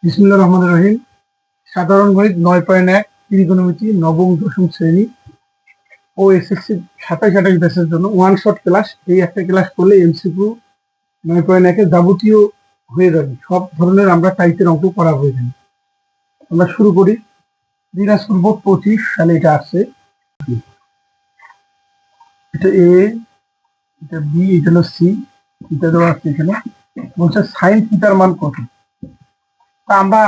বিসমিল্লাহির রহমানির রহিম। সাধারণ গণিত 9.1 ত্রিকোণমিতি নবম দশম শ্রেণী ও এসএসসি 27-28 ব্যাচের জন্য ওয়ান শট ক্লাস। এই একটা ক্লাস করলে এমসিকিউ 9.1 এর যাবতীয় হয়ে যাবে। সব ধরনের আমরা টাইপের অঙ্ক করা হয়ে যাবে। আমরা শুরু করি। দিনাজপুর বোর্ড 25 সালে এটা আসছে। এটা এ, এটা বি, এটা হলো সি, এটা দেওয়া আছে এখানে। বলছে সাইন থিটার মান কত। তা আমরা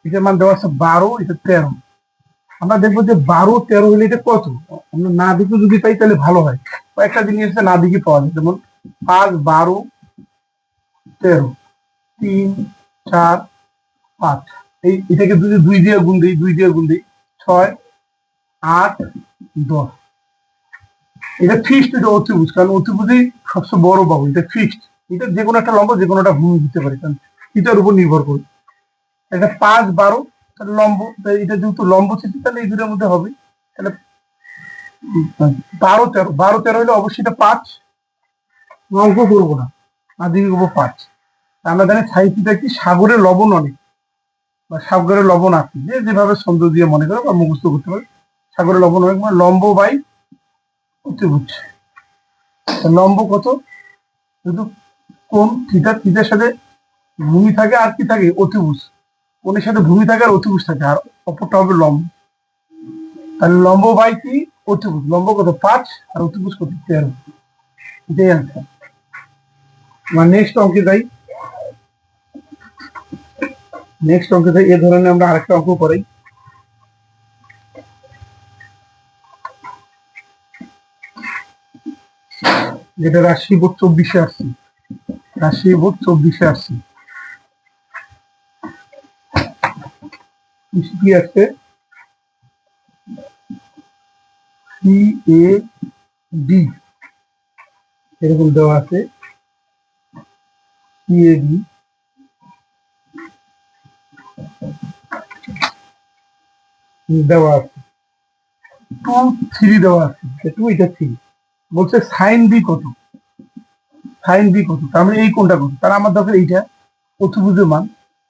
এটার মান দেওয়া আছে 12, এটা 13। আমরা দেখবো যে 12, 13 হলে এটা কত। আমরা না দিকে যদি পাই তাহলে ভালো হয়। কয়েকটা জিনিস আছে না দিকে পাওয়া যায়, যেমন 5, 12, 13, 3, 4, 5। এটাকে যদি 2 দিয়ে গুণ দিই, 6, 8, 10। এটা ফিক্সড, এটা অতিভুজ, কারণ অতিভুজই সবচেয়ে বড় পাবো। এটা ফিক্সড, এটা যে কোনো একটা লম্ব যে কোনো একটা ভূমি দিতে পারে, কারণ এটার উপর নির্ভর করে। এটা 5, 12 লম্ব, তাই এটা যেহেতু লম্ব চিত্র তাহলে এই দুটোর মধ্যে হবে। তাহলে 12, 13 হলে অবশ্যই এটা 5। অঙ্ক করবো না, দিকে করবো 5। আমরা জানি সাইন থিটা কি, সাগরের লবণ অনেক, বা সাগরের লবণ আছে, যে যেভাবে ছন্দ দিয়ে মনে করো বা মুখস্থ করতে পারে। সাগরের লবণ অনেক মানে লম্ব বাই অতিভুজ। লম্ব কত, শুধু কোন থিটার সাথে ভূমি থাকে আর কি থাকে, অতিভুজ। কোণের সাথে ভূমি থাকে আর অতিভুজ থাকে, আর অপরটা হবে লম্ব। তাহলে লম্ব বাই কি, অতিভুজ। লম্ব কত 5 আর অতিভুজ কত 13। এটাই অ্যান্সার। আমরা নেক্সট অঙ্কে যাই। এ ধরনের আমরা আরেকটা অঙ্ক করাই। যেটা রাজশাহী বোর্ড 24-এ আসছে। কি আসছে, সি এ ডি এরকম দেওয়া আছে। সি এ ডি দেওয়া আছে, 2, 3 দেওয়া আছে। 2, এটা 3। বলছে সাইন বি কত। তার মানে এই কোনটা কত, তার আমার দরকার এইটা অতিভুজের মান।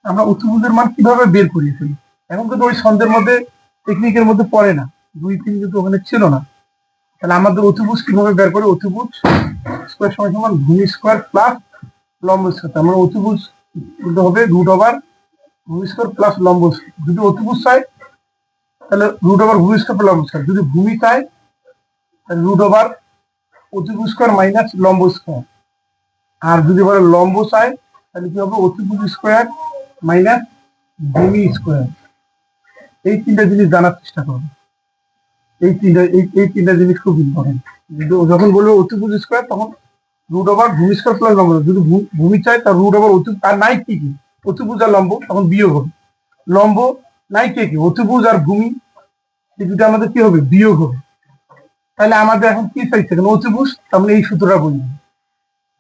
আমরা অতিভুজের মান কিভাবে বের করি ফেলি। এখন কিন্তু ওই ছন্দের মধ্যে, টেকনিকের মধ্যে পড়ে না, 2, 3 কিন্তু ওখানে ছিল না। তাহলে আমাদের অতিভুজ কিভাবে বের করে, অতিভুজ স্কোয়ার সমান সমান ভূমি স্কোয়ার প্লাস লম্ব স্কোয়ার। তার মানে অতিভুজ হবে √ওভার ভূমি স্কোয়ার প্লাস লম্ব স্কোয়ার। যদি অতিভুজ চাই তাহলে √ওভার ভূমি স্কোয়ার প্লাস লম্ব স্কোয়ার। যদি ভূমি চাই তাহলে √ওভার অতিভুজ স্কোয়ার মাইনাস লম্ব স্কোয়ার। আর যদি বলে লম্ব চাই তাহলে কি হবে, অতিভুজ স্কোয়ার মাইনাস ভূমি স্কোয়ার। এই তিনটা জিনিস জানার চেষ্টা করবো। এই তিনটা জিনিস খুব ইম্পর্টেন্ট। যখন বলবো অতিভুজ স্কোয়ার তখন √ওভার ভূমি স্কোয়ার প্লাস লম্ব। যদি ভূমি চাই তার √ওভার আর নাই কি কি, অতিভুজ আর লম্ব, তখন বিয়োগ হবে। লম্ব নাই কে কি, অতিভুজ আর ভূমি, এই দুটো আমাদের কি হবে, বিয়োগ হবে। তাহলে আমাদের এখন কি চাইছে, অতিভুজ, তার মানে এই সূত্রটা বলবো।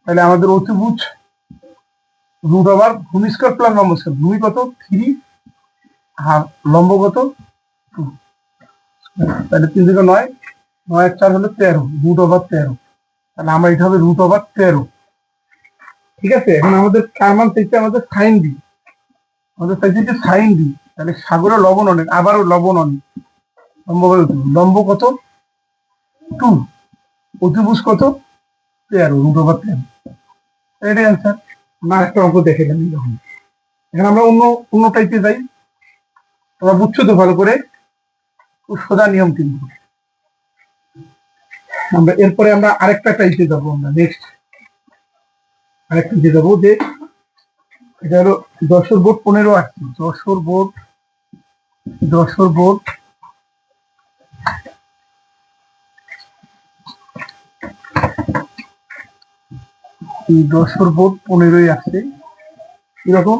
তাহলে আমাদের অতিভুজ √ওভার ভূমি স্কোয়ার প্লাস লম্ব স্কোয়ার। ভূমি কত 3 আর লম্ব কত 2। তাহলে 3 থেকে 9, 9 আর 4 হলো 13, √ওভার 13। তাহলে আমরা এটা হবে √13। ঠিক আছে, এখন আমাদের কার মান চাইছে, আমাদের সাইন বি। তাহলে সাগরে লবণ অনেক, আবারও লবণ অনেক। লম্ব কত 2, অতিভুজ কত 13, √13। এটাই অ্যান্সার। আমরা একটা অঙ্ক দেখে নেন যখন। এখন আমরা অন্য টাইপে যাই। তোমরা বুঝছো তো ভালো করে, খুব সোজা নিয়ম কিন্তু। এরপরে আমরা আরেকটা টাইপে যাবো। আমরা নেক্সট আরেকটা যে যাবো, যে এটা হলো যশোর বোর্ড 15 আসছে। যশোর বোর্ড 15 আসছে। এরকম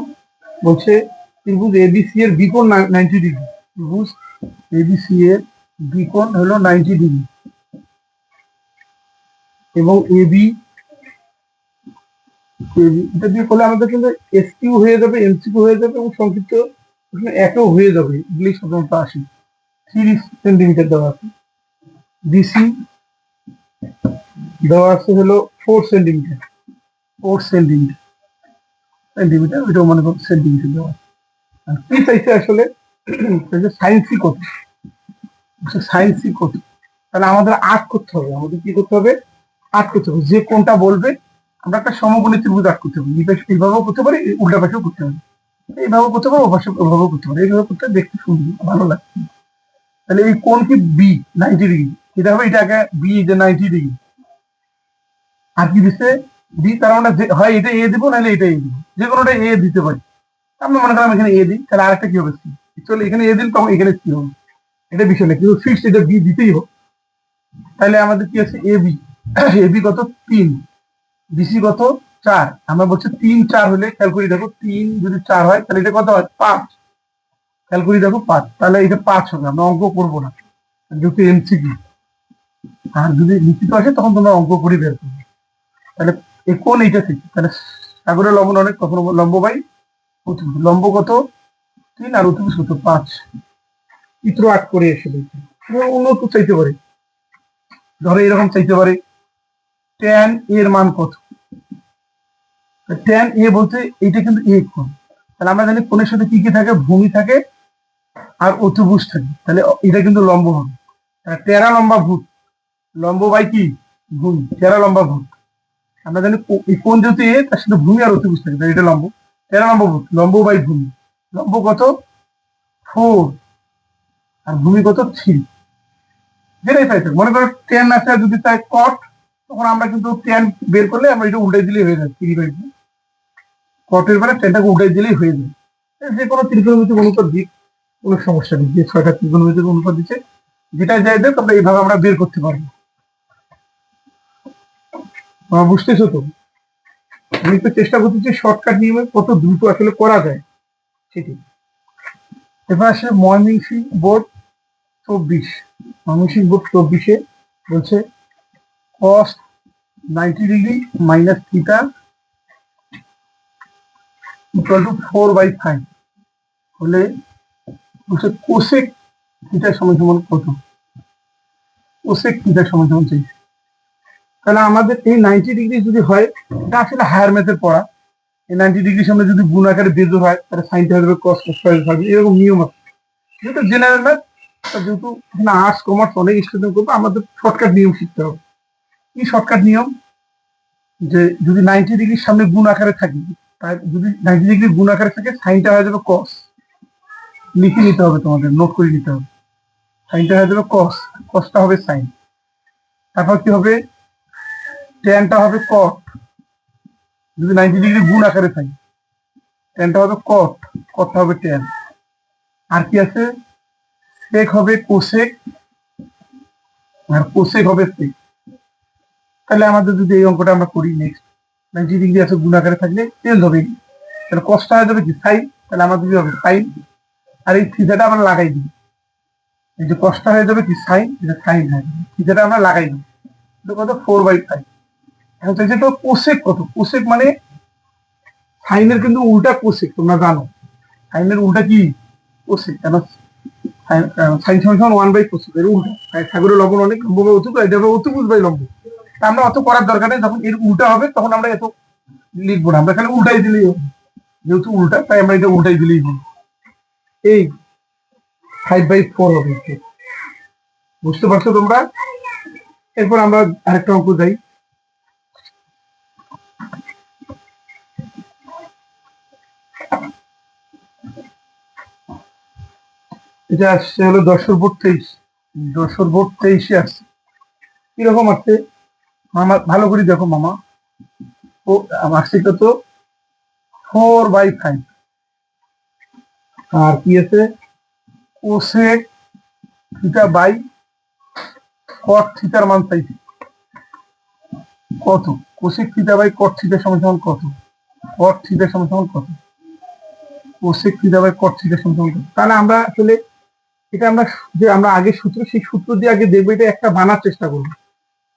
বলছে, ত্রিভুজ এবিসি এর বিকোণ 90 ডিগ্রি। ত্রিভুজ এবিসি এর বিকোণ হলো 90 ডিগ্রি, এবং এবি এটা দিয়ে করলে আমাদের কিন্তু এসকিউ হয়ে যাবে, এমসিকিউ হয়ে যাবে, এবং সংক্ষিপ্ত একও হয়ে যাবে। এগুলি সাধারণত আসে। 30 সেন্টিমিটার দেওয়া আছে। ডিসি দেওয়া আছে হলো 4 সেন্টিমিটার, ওইটাও মনে করো সেন্টিমিটার দেওয়া আছে। কি চাইছে আসলে সাইন সি কত, সাইন সি কত। তাহলে আমাদের আট করতে হবে, আমাদের কি করতে হবে, আট করতে হবে। যে কোনটা বলবে আমরা একটা সমকোণী ত্রিভুজ আট করতে হবে। এইভাবেও করতে পারি, উল্টা পাশেও করতে পারি, এইভাবে করতে পারো, ওপাশে ওভাবেও করতে পারো। এইভাবে করতে দেখতে সুন্দর ভালো লাগছে। তাহলে এই কোণ কি বি 90 ডিগ্রি, এটা হবে, এটা আগে বি যে 90 ডিগ্রি, আর কি দিচ্ছে বি, তার মানে হয় এটা এ দিব, নাহলে এটা এ দিব, যে কোনোটা এ দিতে পারি। আমরা মনে করলাম এখানে এ দিই, তাহলে আরেকটা কি হবে সি। চলে এখানে এ দিন, তখন এখানে সি হবে, এটা বিষয় না, কিন্তু ফিক্সড এটা বি দিতেই হবে। তাহলে আমাদের কি আছে এ বি, এ বি কত 3, বিসি কত 4। আমরা বলছি 3 4 হলে খেয়াল করি দেখো, 3 যদি 4 হয় তাহলে এটা কত হয় 5, খেয়াল করি দেখো 5, তাহলে এটা 5 হবে। আমরা অঙ্ক করবো না যেহেতু এমসিকিউ, আর যদি লিখিত আসে তখন তোমরা অঙ্ক করে বের করবে। তাহলে এই কোণ এইটা থেকে, তাহলে সাগরের লবণ অনেক, কখন লম্ব বাই অতিভুজ। লম্ব কত 3 আর অতিভুজ কত 5। চিত্র 8 করে এসে দেখি উন্নত চাইতে পারে, ধরো এরকম চাইতে পারে ট্যান এর মান কত। ট্যান এ বলতে এইটা কিন্তু এ কোণ, তাহলে আমরা জানি কোণের সাথে কি কি থাকে, ভূমি থাকে আর অতিভুজ থাকে, তাহলে এটা কিন্তু লম্ব হবে। টেরা লম্বা ভূত, লম্ব বাই কি ভূমি, টেরা লম্বা ভূত। আমরা জানি এই কোণ যেহেতু এ, তার সাথে ভূমি আর অতিভুজ থাকে, তাহলে এটা লম্ব। টেরা লম্বা ভূত, লম্ব বাই ভূমি। লম্ব কত 4 আর ভূমি কত 3, যেটাই চাইছে। মনে করো টেন আছে, যদি চাই কট, তখন আমরা কিন্তু টেন বের করলে আমরা এটা উল্টাই দিলেই হয়ে যায়, 3/2। কটের বেলা টেনটাকে উল্টাই দিলেই হয়ে যায়। যে কোনো ত্রিকোণমিতিক অনুপাত দিক, কোনো সমস্যা নেই, যে 6টা ত্রিকোণমিতিক অনুপাত দিচ্ছে, যেটা যাই দেখ আমরা এইভাবে আমরা বের করতে পারবো। বুঝতেছো তো? আমি তো চেষ্টা করতেছি শর্টকাট নিয়মে কত দ্রুত আসলে করা যায় সেটি। এবার আসলে ময়মনসিংহ বোর্ড 24, ময়মনসিংহ বোর্ড 24-এ বলছে cos 90 degree minus theta equal two 4/5 হলে বলছে কোসেক থিটা সমান সমান কত, কোসেক থিটা সমান সমান চাইছে। তাহলে আমাদের এই 90 ডিগ্রি যদি হয়, এটা আসলে হায়ার ম্যাথের পড়া। এই 90 ডিগ্রির সামনে যদি গুণ আকারে বেজোর হয়, তাহলে সাইনটা হবে কস থাকবে, এরকম নিয়ম আছে। যেহেতু জেনারেল ম্যাথ, যেহেতু এখানে আর্টস কমার্স অনেক স্টুডেন্ট করবে, আমাদের শর্টকাট নিয়ম শিখতে হবে। কি শর্টকাট নিয়ম, যে যদি 90 ডিগ্রির সামনে গুণ আকারে থাকে, যদি 90 ডিগ্রি গুণ আকারে থাকে, সাইনটা হয়ে যাবে কস। লিখে নিতে হবে, তোমাদের নোট করে নিতে হবে। সাইনটা হয়ে যাবে কস, কসটা হবে সাইন। তারপর কি হবে, ট্যানটা হবে কট, যদি 90 ডিগ্রি গুণ আকারে থাকে, ট্যানটা হবে কট, কটটা হবে ট্যান। আর কি আছে, সেক হবে কোসেক, আর কোসেক হবে সেক। তাহলে আমাদের যদি এই অঙ্কটা আমরা করি, নেক্সট 90 ডিগ্রি আছে গুণ আকারে থাকলে চেঞ্জ হবে, তাহলে কসটা হয়ে যাবে কি সাইন, তাহলে আমাদের কি হবে সাইন। আর এই থিটাটা আমরা লাগাই দিই, এই যে কসটা হয়ে যাবে কি সাইন, এটা সাইন হয়ে যাবে, থিটাটা আমরা লাগাই দিই, এটা কত 4/5। এখন চাইছে তো কোসেক কত, কোসেক মানে সাইনের কিন্তু উল্টা কোসেক, তোমরা জানো সাইনের উল্টা কি কোসেক, কেন সাইন সমান 1/কোসেক, এর উল্টা। সাগরের লবণ অনেক, লম্ব বাই অতিভুজ, এটা হবে অতিভুজ বাই লম্ব। আমরা অত করার দরকার নেই, যখন এর উল্টা হবে তখন আমরা এত লিখবো না, আমরা খালি উল্টাই দিলেই হবে, যেহেতু উল্টা তাই আমরা এটা উল্টাই দিলেই হবে। এই 5/4 হবে, বুঝতে পারছো তোমরা? এরপর আমরা আরেকটা অঙ্ক যাই। এটা আসছে হলো 10/23, 10/23-এ আসছে। কিরকম আসছে মামা, ভালো করে দেখো মামা। ও আসছে কত 4/5, আর কি আছে কোসেক থিটা বাই কট থিটার মান চাইছে কত, cosec theta by cot theta সমান সমান কত, কট থিটা সমান সমান কত, cosec theta by cot theta সমান সমান কত। তাহলে আমরা আসলে এটা আমরা যে আমরা আগে সূত্র, সেই সূত্র দিয়ে আগে দেখবো, এটা একটা বানার চেষ্টা করবো।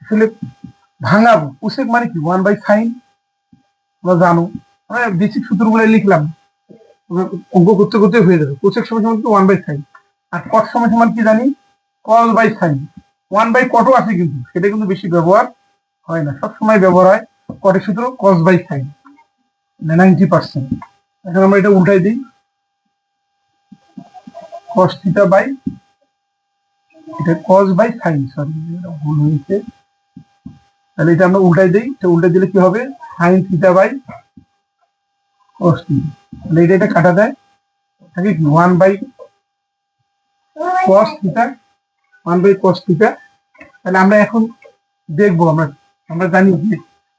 আসলে ভাঙাবো, কোসেক মানে কি 1/sin, আমরা জানো, আমরা বেসিক সূত্রগুলো লিখলাম, অঙ্ক করতে করতে হয়ে যাবে। কোসেক সমান সমান 1/sin, আর কট সমান সমান কি জানি cos/sin। 1/cotও আছে, কিন্তু সেটা কিন্তু বেশি ব্যবহার হয় না, সবসময় ব্যবহার হয় কটের সূত্র cos/sin 90%। এখন আমরা এটা উল্টাই দিই, কস থিটা বাই, এটা কস বাই সাইন, সরি ভুল হয়েছে, তাহলে এটা আমরা উল্টাই দিই, তো উল্টাই দিলে কি হবে, sine theta by cos theta, তাহলে এটা কাটা দেয়, থাকে কি 1/cos থিটা, তাহলে আমরা এখন দেখবো, আমরা জানি যে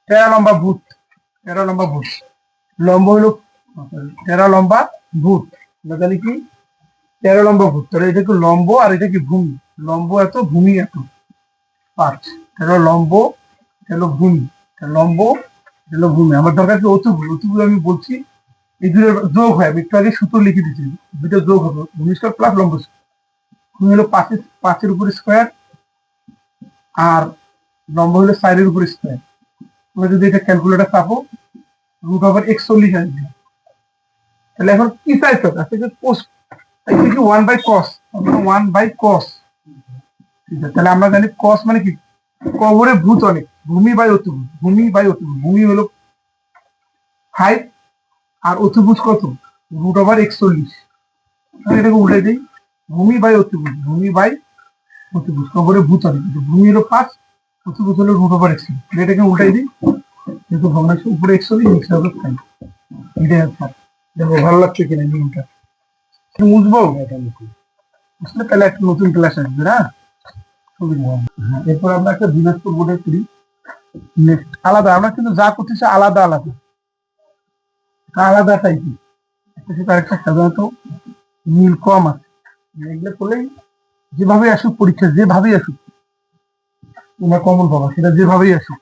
তেরা লম্বা ভূত, তেরা লম্বা ভূত, লম্ব হলো তেরা লম্বা ভূত, আমরা জানি কি তেরা লম্বা ভূত, তাহলে এটা কি লম্ব আর এটা কি ভূমি, লম্ব এত ভূমি এত 5, এটা লম্ব, এটা হলো ভূমি, এটা লম্ব, এটা হলো ভূমি, আমার দরকার কি অতিভুজ, অতিভুজ আমি বলছি এই দুটো যোগ হয়, আমি একটু আগে সূত্র লিখে দিচ্ছি, দুটো যোগ হবে ভূমি স্কয়ার প্লাস লম্ব স্কয়ার, ভূমি হলো 5-এর উপরে স্কয়ার আর লম্ব হলো 4-এর উপরে স্কয়ার, তোমরা যদি এটা ক্যালকুলেটর চাপো √41 আসবে, তাহলে এখন কি চাইছো, আজকে কোস কি 1/cos, 1/cos, ঠিক আছে, তাহলে আমরা জানি cos মানে কি, কবরে ভূত অনেক, ভূমি বাই অতিভুজ, ভূমি বাই অতিভুজ, ভূমি হলো 5 আর অতিভুজ কত √41, এটাকে উল্টে দিই, ভূমি বাই অতিভুজ, ভূমি বাই অতিভুজ, কবরে ভূত অনেক, ভূমি হলো 5, অতিভুজ হলো √41, এটাকে উল্টাই দিই, যেহেতু ভগ্নাংশ উপরে 41 নিচে হবে 5, এটাই আনসার। দেখো ভালো লাগছে কিনা নিয়মটা, বুঝবো আসলে, তাহলে একটা নতুন ক্লাস আসবে না, সুবিধা হবে। হ্যাঁ, এরপর আমরা একটা দিনাজপুর বোর্ডে করি, নেক্সট আলাদা, আমরা কিন্তু যা করতেছি আলাদা আলাদা, আলাদা টাইপের, একটা আরেকটা সাধারণত মিল কম আছে, এগুলো করলেই যেভাবে আসুক পরীক্ষা, যেভাবেই আসুক তোমরা কমন পাবা, সেটা যেভাবেই আসুক।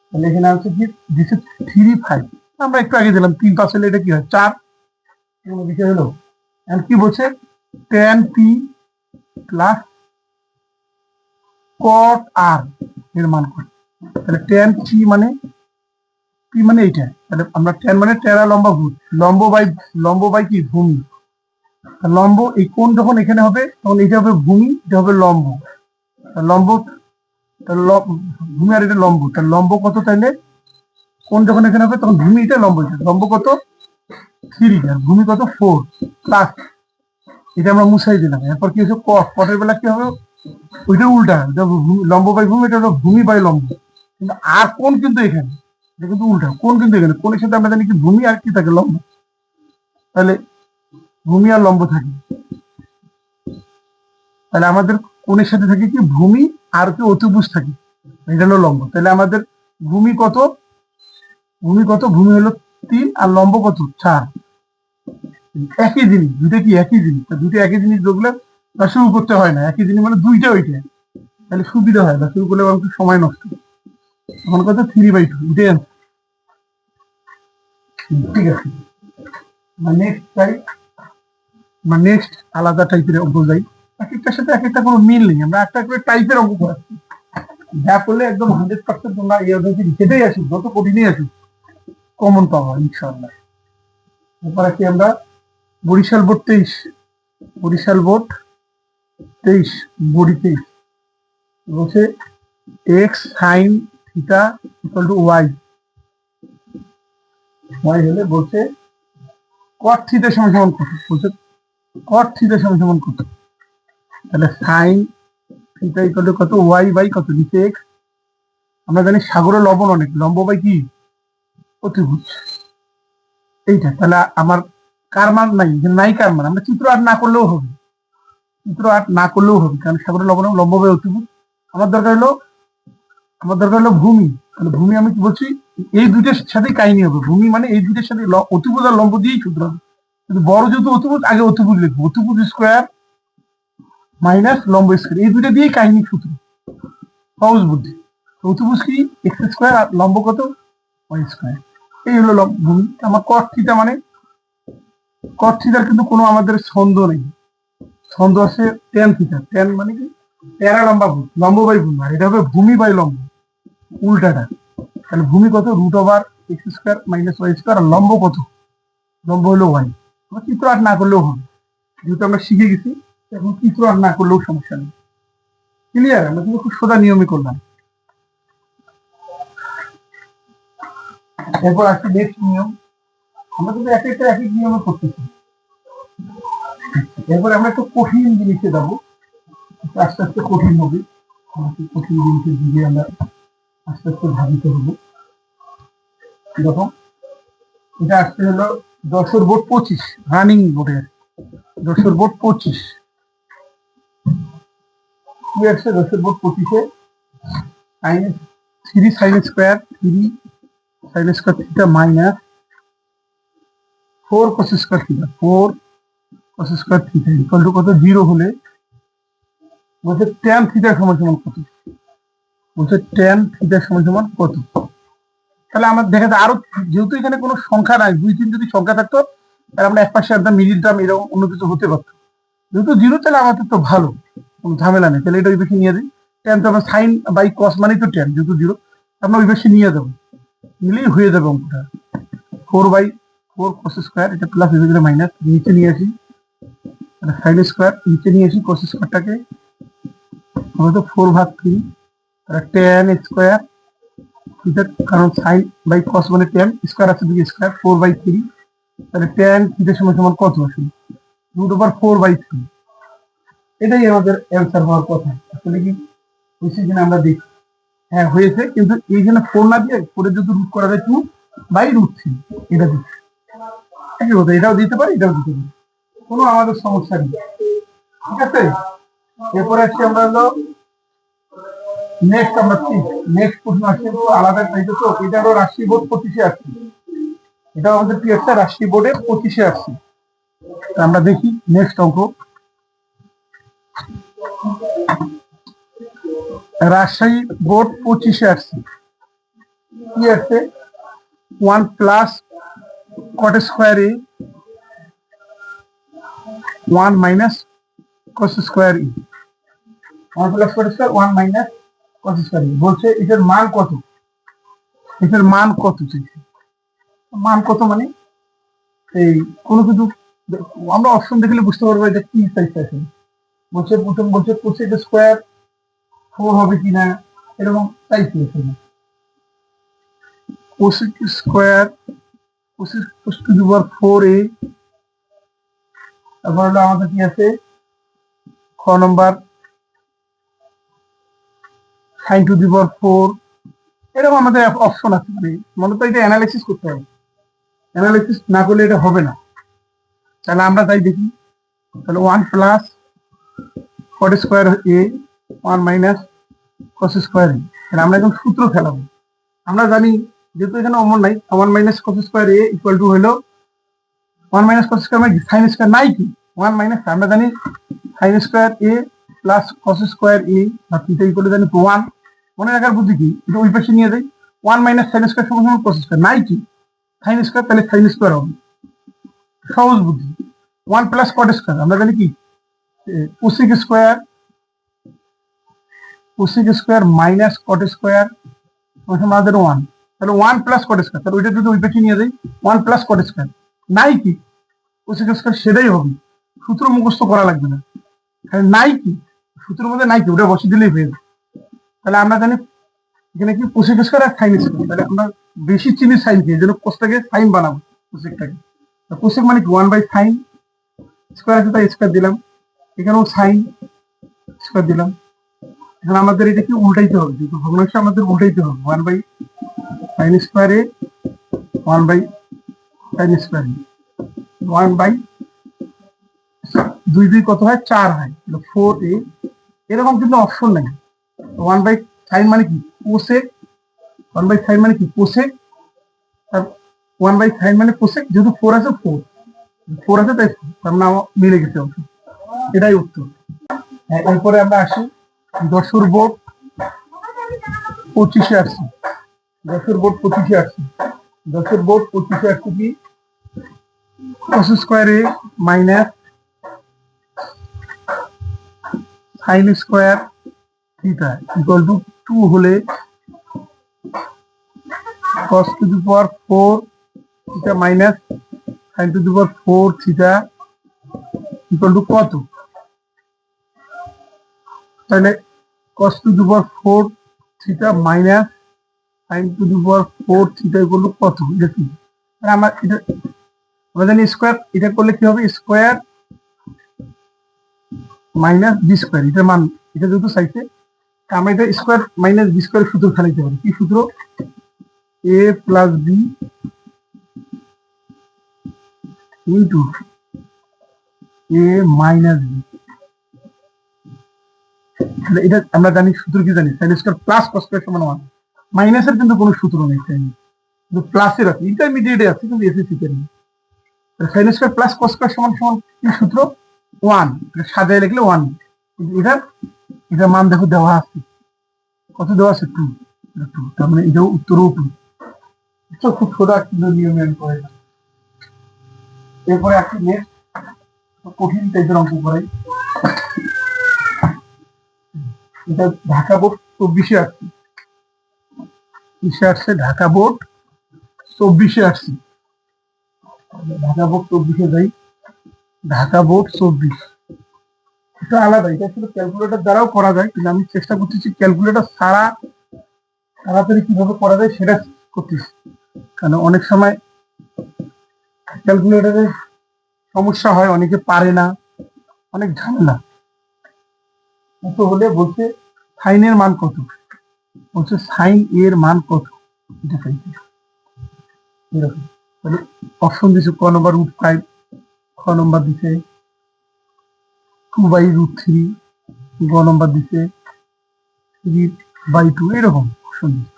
তাহলে এখানে আছে কি দিচ্ছে 3-5, আমরা একটু আগে দিলাম 3 হলে এটা কি হয় 4, বিষয় হলো কি বলছে tan p plus cot r এর মান কত, তাহলে tan p মানে এইটা, তাহলে আমরা tan মানে টেরা লম্বা ভূত, লম্ব বাই কি ভূমি, লম্ব এই কোণ যখন এখানে হবে তখন এটা হবে ভূমি, এটা হবে লম্ব, লম্ব ভূমি আর এটা লম্ব, তার লম্ব কত, তাইলে কোণ যখন এখানে হবে তখন ভূমি এটা লম্ব, এটা লম্ব কত 3 আর ভূমি কত 4 প্লাস, এটা আমরা মুছাই দিলাম, এরপর কি হচ্ছে কটের বেলা কি হবে, ওইটা উল্টা, লম্ব বাই ভূমি, এটা হলো ভূমি বাই লম্ব, কিন্তু আর কোণ কিন্তু এখানে, এটা কিন্তু উল্টা, কোণ কিন্তু এখানে, কোণের সাথে আমরা জানি কি ভূমি আর কি থাকে লম্ব, তাহলে ভূমি আর লম্ব থাকে, তাহলে আমাদের কোণের সাথে থাকে কি ভূমি আর কি অতিভুজ থাকে, এটা হলো লম্ব, তাহলে আমাদের ভূমি কত, ভূমি হলো 3 আর লম্ব কত 4, একই জিনিস, দুইটা কি একই জিনিস, দুইটা একই জিনিস যোগলে তা শুরু করতে হয় না, একই জিনিস মানে দুইটা ওইটা, তাহলে সুবিধা হয় না, শুরু করলে একটু সময় নষ্ট, তখন কত 3/2, এটাই answer। ঠিক আছে, নেক্সট আলাদা টাইপের অঙ্ক যাই, এক একটার সাথে এক একটা কোনো মিল নেই, আমরা একটা করে টাইপের অঙ্ক করাচ্ছি, যা করলে একদম 100% তোমরা এই অধ্যায় সেটাই আসুক, যত কঠিনই আসুক কমন পাবো ইনশাআল্লাহ। এরপর আছি আমরা বরিশাল বোর্ড 23, বরিশাল বোর্ড 23, বডি 23 বলছে x sine theta equal to y, হলে বলছে কট থিটা সমান সমান কত, বলছে কট থিটা সমান সমান কত, তাহলে সাইন থিটা ইকুয়াল টু কত ওয়াই বাই কত, নিচে এক্স, আমরা জানি সাগরে লবণ অনেক, লম্ব বাই কি অতিভুজ, এইটা, তাহলে আমার কার মান নাই, নাই কার মান, আমরা চিত্র আট না করলেও হবে, কারণ সাগরে লবণ লম্ব বাই অতিভুজ, আমার দরকার হলো ভূমি, তাহলে ভূমি আমি কি বলছি এই দুইটার সাথে কাহিনী হবে, ভূমি মানে এই দুইটার সাথে অতিভুজ আর লম্ব দিয়েই সূত্র হবে, কিন্তু বড় যেহেতু অতিভুজ আগে অতিভুজ লিখবো, অতিভুজ স্কোয়ার মাইনাস লম্ব স্কোয়ার, এই দুইটা দিয়েই কাহিনী সূত্র, সহজ বুদ্ধি, অতিভুজ কি এক্স স্কোয়ার আর লম্ব কত ওয়াই স্কোয়ার, এই হলো ভূমি। আমার কট থিটা মানে, কট থিটার কিন্তু কোনো আমাদের ছন্দ নেই, ছন্দ আছে ট্যান থিটা, ট্যান মানে কি টেরা লম্বা ভূত, লম্ব বাই ভূমি, আর এটা হবে ভূমি বাই লম্ব, উল্টাটা, তাহলে ভূমি কত √x square minus y square, আর লম্ব কত, লম্ব হলো ওয়াই, চিত্র আট না করলেও হবে, যেহেতু আমরা শিখে গেছি এখন চিত্র আট না করলেও সমস্যা নেই, ক্লিয়ার, আমরা কিন্তু খুব সোজা নিয়মে করলাম। এরপর আসছে নেক্সট নিয়ম, আমরা কিন্তু এক একটা এক এক নিয়মে করতেছি, এরপরে আমরা একটু কঠিন জিনিসে যাবো, আস্তে আস্তে কঠিন হবে, কঠিন জিনিসের দিকে আমরা আস্তে আস্তে ধাবিত হবো। এরকম এটা আসতে হলো 10 বোর্ড 25 রানিং বোর্ডে, 10 বোর্ড 25 কি আসছে? 10 বোর্ড 25-এ sine 3 sine square 3 sine square theta minus 4 cos square theta 4 cos square theta equal to কত? 0 হলে বলছে ট্যান থিটা সমান সমান কত? বলছে ট্যান থিটা সমান সমান কত? তাহলে আমার দেখা যায় আরো, যেহেতু এখানে কোনো সংখ্যা নাই, 2 3 যদি সংখ্যা থাকতো তাহলে আমরা এক পাশে একদম মিডিল টার্ম এরকম অন্য কিছু হতে পারতো। যেহেতু 0 তাহলে আমাদের তো ভালো, কোনো ঝামেলা নেই। তাহলে এটা ওই বেশি নিয়ে দিই, ট্যান তো আমরা সাইন বাই কস মানেই তো ট্যান, যেহেতু 0 আমরা ওই বেশি নিয়ে যাবো, নিলেই হয়ে যাবে অঙ্কটা। 4/4 কস স্কোয়ার, এটা প্লাস এদিকে মাইনাস, নিচে নিয়ে আসি সাইন স্কোয়ার, নিচে নিয়ে আসি কস স্কোয়ারটাকে, আমরা তো 4/3 ট্যান স্কোয়ার থিটা, কারণ সাইন বাই কস মানে ট্যান, স্কোয়ার আছে দিকে স্কোয়ার, 4/3, তাহলে ট্যান থিটা সমান সমান কত আসলে? √4/3। এটাই আমাদের অ্যান্সার হওয়ার কথা। আসলে কি হয়েছে কিনা আমরা দেখি। হ্যাঁ হয়েছে, কিন্তু এইখানে 4 না দিয়ে 4 যদি রুট করা যায় 2/√3, এটা দিচ্ছি। একই কথা, এটাও দিতে পারি, এটাও দিতে পারি, কোনো আমাদের সমস্যা নেই। ঠিক আছে, এরপরে আসছি আমরা হলো নেক্সট, আমরা নেক্সট প্রশ্ন আসছে আলাদা টাইপের, তো এটা হলো রাজশাহী বোর্ড 25-এ আসছে, এটা আমাদের কি আসছে? রাজশাহী বোর্ডে 25-এ আসছে। আমরা দেখি নেক্সট অঙ্ক। রাজশাহী বোর্ড 25-এ আসছে, কি আসছে? 1 plus cot square A 1 minus cos square E, 1 plus cot square 1 minus cos square E. বলছে এটার মান কত? এটার মান কত চাইছে? মান কত মানে এই কোনো কিছু আমরা অপশন দেখলে বুঝতে পারবো এটা কি চাইছে আসলে। বলছে প্রথম বলছে কোসেক স্কোয়ার 4 হবে কিনা, এরকম চাইছে আসলে। Cosec square cosec to the power 4a, তারপর হলো আমাদের কি আছে খ নম্বর সাইন টু দি পাওয়ার 4, এরকম আমাদের অপশন আছে। মানে মূলত এটা অ্যানালাইসিস করতে হবে, অ্যানালাইসিস না করলে এটা হবে না। তাহলে আমরা তাই দেখি, তাহলে 1 plus cot square A 1 minus cos square এ। আমরা এখন সূত্র ফেলাবো। আমরা জানি যেহেতু এখানে অমন নাই, 1 মাইনাস কস স্কোয়ার এ ইকুয়াল টু হলো 1 মাইনাস কস স্কোয়ার মানে সাইন স্কোয়ার নাই কি 1 মাইনাস, আমরা জানি সাইন স্কোয়ার এ প্লাস কস স্কোয়ার এ বা থিটা ইকুয়াল টু জানি 1। মনে রাখার বুদ্ধি কি, এটা ওই পাশে নিয়ে যাই, 1 মাইনাস সাইন স্কোয়ার সমান সমান কস স্কোয়ার নাই কি সাইন স্কোয়ার, তাহলে সাইন স্কোয়ার হবে, সহজ বুদ্ধি। 1 প্লাস কট স্কোয়ার, আমরা জানি কি cosec square, cosec square minus cot square আমাদের 1, তাহলে 1 প্লাস কট স্কোয়ার, তাহলে ওইটা যদি ওই পাশে নিয়ে যাই 1 প্লাস কট স্কোয়ার নাই কি কোসেক স্কোয়ার, সেটাই হবে, সূত্র মুখস্থ করা লাগবে না। নাই কি সূত্রের মধ্যে নাই কি, ওটা বসে দিলেই হয়ে যাবে। তাহলে আমরা জানি এখানে কি কোসেক স্কোয়ার আর সাইন স্কোয়ার, তাহলে আমরা বেশি চিনি সাইন কি, এই জন্য কোসটাকে সাইন বানাবো কোসেকটাকে। কোসেক মানে কি 1/sin স্কোয়ার আছে, তাই স্কোয়ার দিলাম, এখানেও সাইন স্কোয়ার দিলাম। এখন আমাদের এটা কি উল্টাইতে হবে, যেহেতু ভগ্নাংশ আমাদের উল্টাইতে হবে, 1/sin স্কোয়ার এ 1/sin স্কোয়ার এ 1/2 কত হয় 4 হয়, 4a, এরকম কিন্তু অপশন নাই। 1/sin মানে কি কোসেক, 1/sin মানে কি কোসেক, 1/sin মানে কোসেক, যেহেতু 4 আছে 4 আছে তাই তার নাম মিলে গেছে অংশ, এটাই উত্তর। এরপরে আমরা আসি 10 বোর্ড 25-এ আসছি, 10 বোর্ড 25-এ আসছি, 10 বোর্ড 25-এ আসছি কি কস স্কোয়ার এ minus sine square theta equal two 2 হলে cos to the power 4 theta minus sine to the power 4 theta equal to কত? তাহলে cos to the power 4 theta minus sine to the power 4 theta equal to কত? এটা কি আমরা জানি square, এটা করলে কি হবে স্কোয়ার মাইনাস বি স্কোয়ার, এটার মান এটা যেহেতু চাইছে আমরা এটা স্কোয়ার মাইনাস বি স্কোয়ার সূত্র ফেলাইতে পারি। কি সূত্র? এ প্লাস বি ইন্টু এ মাইনাস বি। এটা আমরা জানি সূত্র কি জানি, sine square plus cos square সমান 1। মাইনাসের কিন্তু কোনো সূত্র নেই, কিন্তু প্লাসের আছে, ইন্টারমিডিয়েটে আছে কিন্তু এসএসসি তে নেই। Sine square plus cos square সমান সমান কি সূত্র? 1। এটা সাজায় লিখলে 1, কিন্তু এটার মান দেখো দেওয়া আছে, কত দেওয়া আছে? 2। তার মানে এটাও উত্তরও 2। খুব সোজা কিন্তু নিয়মে আমি করে। এরপরে একটি নেক্সট কঠিন টাইপের অঙ্ক করাই। এটা ঢাকা বোর্ড 24-এ আসছে, আসছে ঢাকা বোর্ড 24-এ আসছে। ঢাকা বোর্ড 24-এ যাই। ঢাকা বোর্ড 24 এটা আলাদা, এটা আসলে ক্যালকুলেটর দ্বারাও করা যায়, কিন্তু আমি চেষ্টা করতেছি ক্যালকুলেটর ছাড়া তাড়াতাড়ি কিভাবে করা যায় সেটা করতেছি। কারণ অনেক সময় ক্যালকুলেটরের সমস্যা হয়, অনেকে পারে না, অনেক ঝামেলা। তো হলে বলছে সাইনের মান কত, বলছে সাইন এর মান কত, এটা চাইছে। এরকম তাহলে অপশন দিছে ক নম্বর √5, খ নম্বর দিছে 2/√3, গ নম্বর দিছে 3/2, এরকম অপশন দিছে।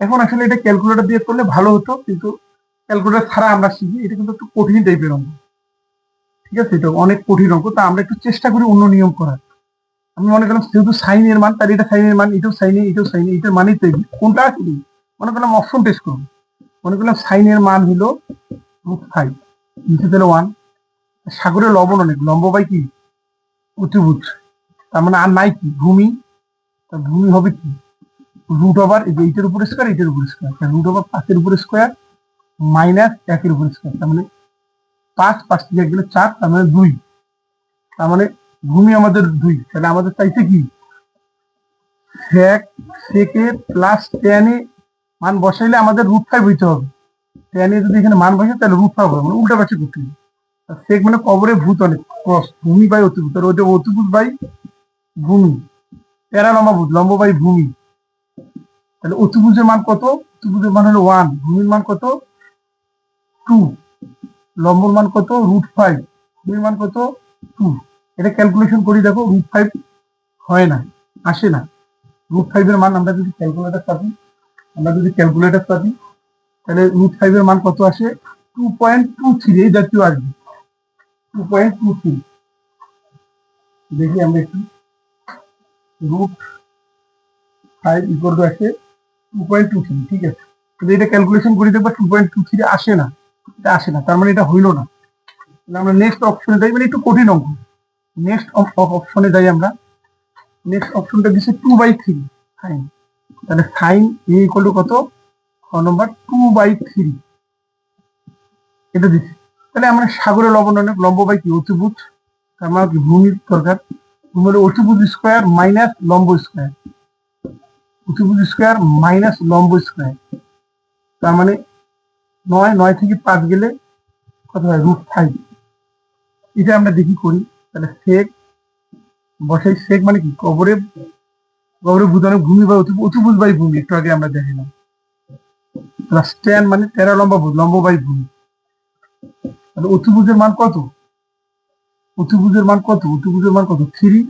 এখন আসলে এটা ক্যালকুলেটর দিয়ে করলে ভালো হতো, কিন্তু ক্যালকুলেটর ছাড়া আমরা শিখি, এটা কিন্তু একটু কঠিন টাইপের অঙ্ক। ঠিক আছে, এটা অনেক কঠিন অঙ্ক, তা আমরা একটু চেষ্টা করি অন্য নিয়ম করার। আমি মনে করলাম যেহেতু সাইন এর মান, তার এটা সাইনের মান, এটাও সাইনে, এটাও সাইনে, এটার মানই তো কোনটা আসলে মনে করলাম অপশন টেস্ট করবো। মনে করলাম সাইনের মান হলো √5, নিচে দিল 1। সাগরের লবণ অনেক, লম্ব বাই কি অতিভুজ, তার মানে আর নাই কি ভূমি, ভূমি হবে কি √ওভার এইটার উপর স্কোয়ার, এইটার উপর স্কোয়ার, √ওভার 5-এর উপর স্কোয়ার মাইনাস 1-এর উপর স্কোয়ার, তার মানে 5 থেকে গেলে 4, তার মানে 2। তার মানে ভূমি আমাদের 2। তাহলে আমাদের চাইছে কি সেকে প্লাস tan-এ মান বসাইলে আমাদের √5 হইতে হবে। tan-এ যদি এখানে মান বসে তাহলে √5 হবে, মানে উল্টা পাশে করতে হবে। সেক মানে কবরে ভূত অনেক ক্রস, ভূমি বাই অতিভূত, আর ওইটা অতিভূত বাই ভূমি, লম্বাভূত, লম্ব বাই ভূমি। তাহলে অতিভুজের মান কত? অতিভুজের মান হলো 1, ভূমির মান কত 2, লম্বর মান কত √5, ভূমির মান কত 2। এটা ক্যালকুলেশন করি, দেখো √5 হয় না, আসে না। √5 এর মান আমরা যদি ক্যালকুলেটর পাবি, তাহলে √5 এর মান কত আসে? 2.23, এই জাতীয় আসবে 2.23। দেখি আমরা একটু, √5 ইকুয়াল টু আসে 2.23, ঠিক আছে। কিন্তু এটা ক্যালকুলেশন করে দেখবো 2.23 আসে না, এটা আসে না, তার মানে এটা হইলো না। তাহলে আমরা নেক্সট অপশনে যাই, মানে একটু কঠিন অঙ্ক। নেক্সট অপশনে যাই আমরা। নেক্সট অপশনটা দিচ্ছে 2/3 সাইন, তাহলে সাইন এ ইকুয়াল টু কত? খ নম্বর 2/3, এটা দিচ্ছি। তাহলে আমরা সাগরের লবণ অনেক, লম্ব বাই কি অতিভুজ, তার মানে কি ভূমির দরকার, ভূমি হলো অতিভুজ স্কোয়ার মাইনাস লম্ব স্কোয়ার, অতিভুজ স্কোয়ার মাইনাস লম্ব স্কোয়ার, তার মানে 9 থেকে 5 গেলে কত হয়? √5। এটা আমরা দেখি করি। তাহলে সেক বসাই, সেক মানে কি কবরে ভূত অনেক, ভূমি বা অতিভুজ বাই ভূমি, একটু আগে আমরা দেখিলাম। প্লাস tan মানে 13 লম্বাভূত, লম্ব বাই ভূমি। তাহলে অতিভুজের মান কত? অতিভুজের মান কত? 3,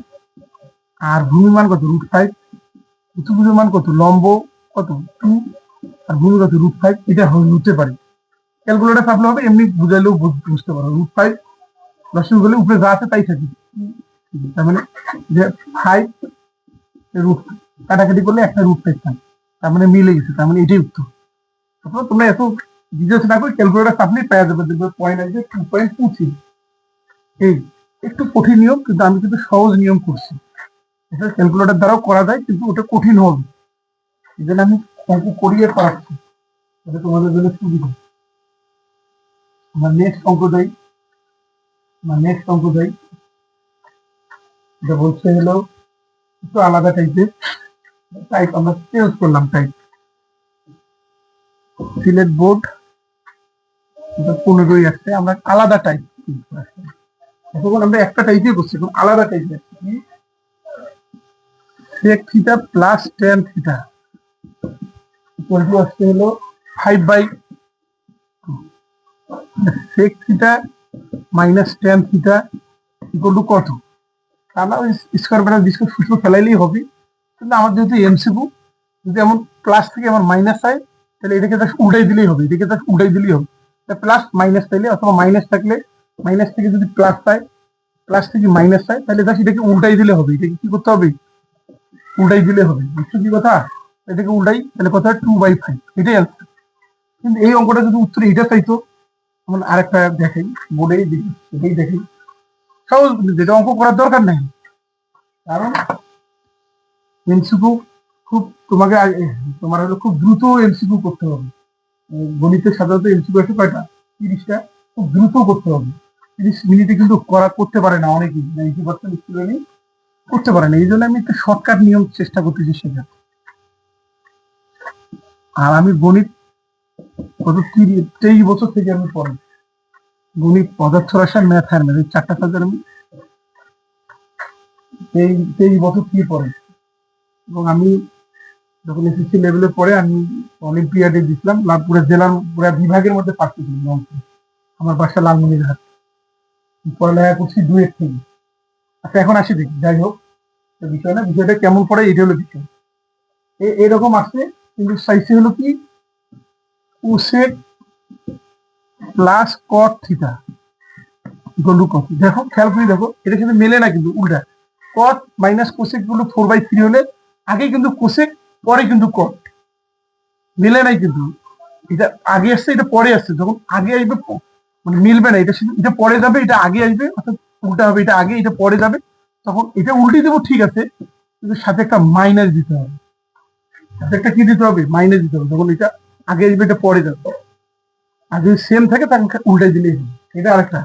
আর ভূমির মান কত? √5। অতিভুজের মান কত? লম্ব কত 2, আর ভূমি কত? √5। এটা হতে পারে, ক্যালকুলেটর থাকলে হবে, এমনি বুঝাইলেও বুঝতে পারো। √5 দশমিক হলে উপরে যা আছে তাই থাকে, তার মানে যে 5 রুট কাটাকাটি করলে একটা √5 থাকে, তার মানে মিলে গেছে, তার মানে এটাই উত্তর। তারপর তোমরা এত ডিটেলস না করে ক্যালকুলেটর থাকলে পেয়ে যাবে, দেখবে পয়েন্ট আসবে 2.23। এই একটু কঠিন নিয়ম, কিন্তু আমি কিন্তু সহজ নিয়ম করছি। এটা ক্যালকুলেটর দ্বারাও করা যায়, কিন্তু ওটা কঠিন হবে, এই জন্য আমি অঙ্ক করিয়ে করাচ্ছি, এটা তোমাদের জন্য সুবিধা। আমরা নেক্সট অঙ্ক যাই। এটা বলছে হলো একটু আলাদা টাইপের, টাইপ আমরা চেঞ্জ করলাম, টাইপ সিলেট বোর্ড 15 আসছে, আমরা আলাদা টাইপ। এখন আমরা একটা টাইপে করছি, এখন আলাদা টাইপের sec theta plus tan theta equal to আসছে হলো 5/2 sec theta minus tan theta equal to কত? আমরা স্কোয়ার ব্র্যাকেট বিস্কুট সূত্র ফেলাইলেই হবে, কিন্তু আমার যেহেতু এমসিকিউ, যদি এমন প্লাস থেকে আমার মাইনাস হয় তাহলে এটাকে জাস্ট উল্টাই দিলেই হবে, এটাকে জাস্ট উল্টাই দিলেই হবে। প্লাস মাইনাস তাইলে, অথবা মাইনাস থাকলে মাইনাস থেকে যদি প্লাস হয়, প্লাস থেকে মাইনাস হয়, তাহলে জাস্ট এটাকে উল্টাই দিলে হবে। এটাকে কি করতে হবে? উল্টাই দিলে হবে। বুঝছো কি কথা? এটাকে উল্টাই, তাহলে কথা 2/5, এটাই আনসার। কিন্তু এই অঙ্কটা যদি উত্তরে এটা চাইতো, যেমন আরেকটা দেখাই, বোর্ডে দেখি, এটাই দেখি সহজ, যেটা অঙ্ক করার দরকার নেই, কারণ এমসিকিউ খুব তোমাকে তোমার হলো খুব দ্রুত এমসিকিউ করতে হবে। গণিতের সাধারণত এমসিকিউ আছে কয়টা? 30টা। খুব দ্রুত করতে হবে। 30 মিনিটে কিন্তু করতে পারে না অনেকেই, 90% স্টুডেন্টই করতে পারে না। এই জন্য আমি একটা শর্টকাট নিয়ম চেষ্টা করতেছি শেখার। আর আমি গণিত গত 23 বছর থেকে আমি পড়াই গণিত, পদার্থ রসায়ন, ম্যাথ আর ম্যাথ, এই 4টা সাবজেক্ট আমি 23 বছর থেকে পড়াই। এবং আমি যখন এসএসসি লেভেলে পড়ে আমি অলিম্পিয়াডে দিছিলাম, পুরো জেলার পুরো বিভাগের মধ্যে ফার্স্ট ছিলাম। আমার বাসা লালমনিরহাট। পড়ালেখা করছি ডুয়েট থেকে। আচ্ছা, এখন আসি দেখি, যাই হোক বিষয় না, বিষয়টা কেমন পড়ে এটা হলো বিষয়। এরকম আসছে, কিন্তু চাইছে হলো কি cosec plus cot theta equal to কত। দেখো খেয়াল করে দেখো, এটা কিন্তু মেলে না, কিন্তু উল্টা। কট মাইনাস কোসেক গুলো 4/3 হলে আগে কিন্তু কোসেক, পরে কিন্তু কট, মিলে নাই কিন্তু। এটা আগে আসছে, এটা পরে আসছে। যখন আগে আসবে মানে মিলবে না, এটা পরে যাবে, এটা আগে আসবে, অর্থাৎ উল্টা হবে, এটা আগে এটা পরে যাবে। তখন এটা উল্টে দেবো, ঠিক আছে, কিন্তু সাথে একটা মাইনাস দিতে হবে। সাথে একটা কি দিতে হবে? মাইনাস দিতে হবে। যখন এটা আগে আসবে, এটা পরে যাবে। আর যদি সেম থাকে তাকে উল্টাই দিলেই হবে। এটা আরেকটা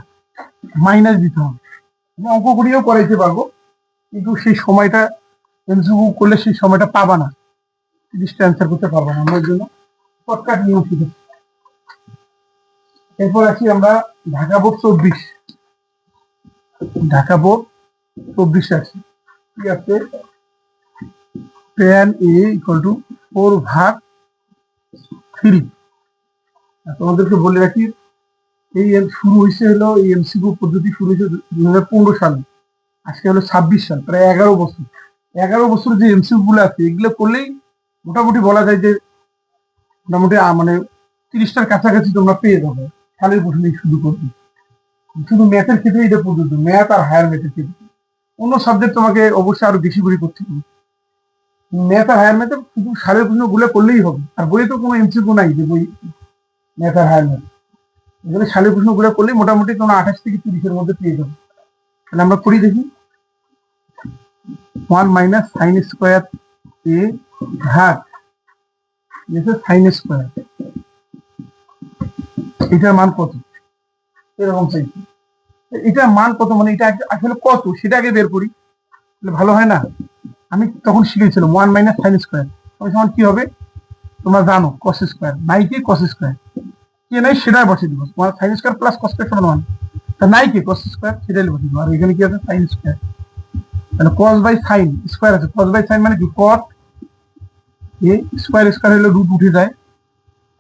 মাইনাস দিতে হবে। আমি অঙ্ক করিয়েও করাইতে পারবো, কিন্তু সেই সময়টা এমসিকিউ করলে সেই সময়টা পাবা না, 30টা অ্যান্সার করতে পারবো না। আমার জন্য শর্টকাট নিয়ম শিখেছি। এরপর আছি আমরা ঢাকা বোর্ড 24। ঢাকা বোর্ড 24 আছে, কি আছে? tan a equal to 4/3। তোমাদেরকে বলে রাখি, এই শুরু হয়েছে হলো, এই এমসিকিউ পদ্ধতি শুরু হয়েছে 2015 সালে। আজকে হলো 26 সাল, প্রায় 11 বছর। 11 বছর যে এমসিকিউ গুলো আছে, এগুলো করলেই মোটামুটি বলা যায় যে মোটামুটি মানে 30টার কাছাকাছি তোমরা পেয়ে যাবে। সালের প্রশ্নে শুরু করবে, শুধু ম্যাথের ক্ষেত্রে এটা প্রযোজ্য, ম্যাথ আর হায়ার ম্যাথের ক্ষেত্রে। অন্য সাবজেক্ট তোমাকে অবশ্যই আরো বেশি করে করতে হবে। ম্যাথ আর হায়ার ম্যাথে শুধু সালের প্রশ্ন গুলো করলেই হবে। আর বইয়ে তো কোনো এমসিকিউ নাই যে বই ম্যাথ আর হায়ার ম্যাথ, এখানে সালের প্রশ্ন গুলো করলেই মোটামুটি তোমরা 28 থেকে 30-এর মধ্যে পেয়ে যাবে। তাহলে আমরা করি দেখি। 1 মাইনাস সাইন স্কোয়ার এ ঘাত সাইন স্কোয়ার, এটার মান কত? এরকম চাইছি, এটার মান কত, মানে এটা আসলে কত সেটা আগে বের করি, ভালো হয় না? আমি তখন শিখেছিলাম 1 মাইনাস সাইন স্কোয়ার সমান কি হবে তোমরা জানো, কস স্কোয়ার। নাই কি কস স্কোয়ার, কি নাই সেটাই বসে দিব। Sine square plus cos square সমান 1, নাই কি কস স্কোয়ার সেটাই বসে দিব। আর এখানে কি আছে? Sine square. তাহলে কস বাই সাইন স্কোয়ার আছে, কস বাই সাইন মানে কি কট এ স্কোয়ার, স্কোয়ার হলে রুট উঠে যায়,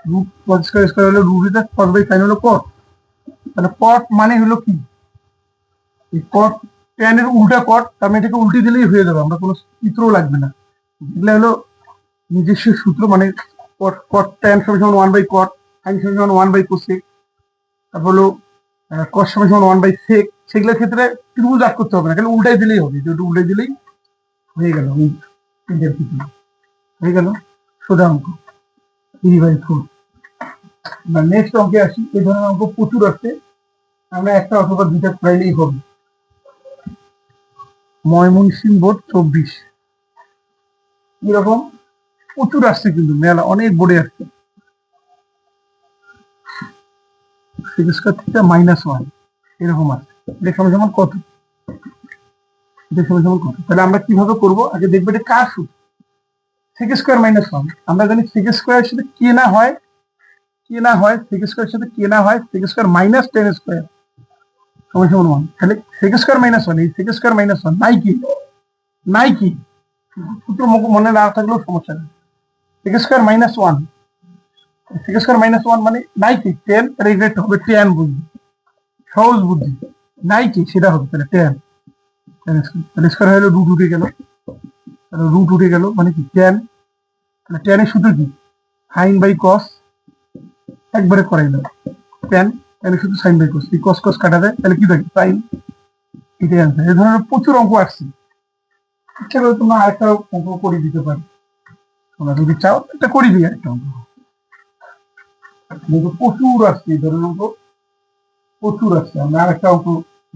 রুট কস স্কোয়ার স্কোয়ার হলে রুট উঠে যায়, কস বাই সাইন হলো কট। তাহলে কট মানে হলো কি? এই কট ট্যান এর উল্টা কট, তার মানে এটাকে উল্টে দিলেই হয়ে যাবে, আমরা কোনো চিত্রও লাগবে না। এগুলো হলো নিজস্ব সূত্র, মানে কট ট্যান সমান 1/কট, সাইন সমান 1/কোসেক, তারপর হলো কস সমান 1/সেক। সেগুলোর ক্ষেত্রে ত্রিভুজ আট করতে হবে না, খালি উল্টাই দিলেই হবে, যেটা উল্টাই দিলেই হয়ে গেল। এই তিনটার ক্ষেত্রে হয়ে গেল সোজা অঙ্ক 3/4। নেক্সট অঙ্কে আসি। এই ধরনের অঙ্ক প্রচুর আছে, আমরা একটা অথবা দুইটা প্রাইলেই হবে। ময়মনসিংহ বোর্ড 24 এরকম প্রচুর আসছে, কিন্তু মেলা অনেক বোর্ডে আসছে। -1 এরকম আছে। এটা সমান কত? এটা সমান কত? তাহলে আমরা কিভাবে করব? আগে দেখবো এটা কার সূত্র। Sec square -1। আমরা জানি সেক স্কোয়ার সাথে কে না হয়, সেক স্কোয়ার সাথে কে না হয়, sec square minus tan square সমান 1। তাহলে সেক স্কোয়ার -1, এই সেক স্কোয়ার -1 নাই কি? নাই কি? সূত্র মনে না থাকলেও সমস্যা নেই। Sec square minus one, sec square minus one মানে নাই কি টেন, রেট হবে টেন, বুঝলি সহজ বুদ্ধি, নাই কি সেটা হবে তাহলে টেন, তাহলে স্কোয়ার হলো রুট উঠে গেল, তাহলে রুট উঠে গেল মানে কি টেন, তাহলে টেনের সূত্র কি সাইন বাই কস, একবারে করাই দাও টেন, টেনের সূত্র সাইন বাই কস, এই কস কস কাটা যায় তাহলে কি থাকে সাইন, এটাই আনসার। এই ধরনের প্রচুর অঙ্ক আসছে, ইচ্ছা করে তোমরা আরেকটা অঙ্ক করে দিতে পারো, তোমরা যদি চাও এটা করে দিই একটা অঙ্ক, কিন্তু প্রচুর আসছে এই ধরনের অঙ্ক, প্রচুর আসছে। আমরা আরেকটা অঙ্ক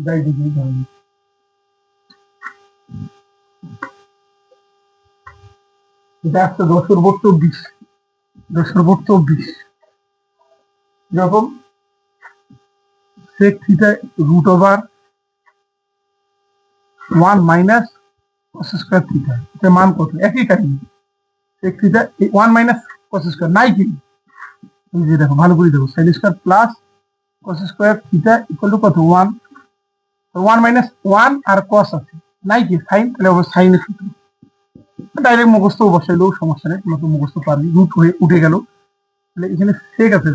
যাই দেখি এই ধরনের, এটা আসছে 10/24, 10/24 এরকম sec theta root over 1 minus cos square theta, এর মান কত? একই কাহিনী, sec theta 1 minus cos square নাই কি, এই যে দেখো ভালো করে দেখো sin square plus cos square theta equal to কত 1, 1 মাইনাস 1 আর cos আছে নাই কি sin, তাহলে হবে sin এর সূত্র, ডাইরেক্ট মুখস্থ বসাইলেও সমস্যা নেই, তোমরা তো মুখস্থ পারবি, রুট হয়ে উঠে গেল, তাহলে এখানে sec আছে,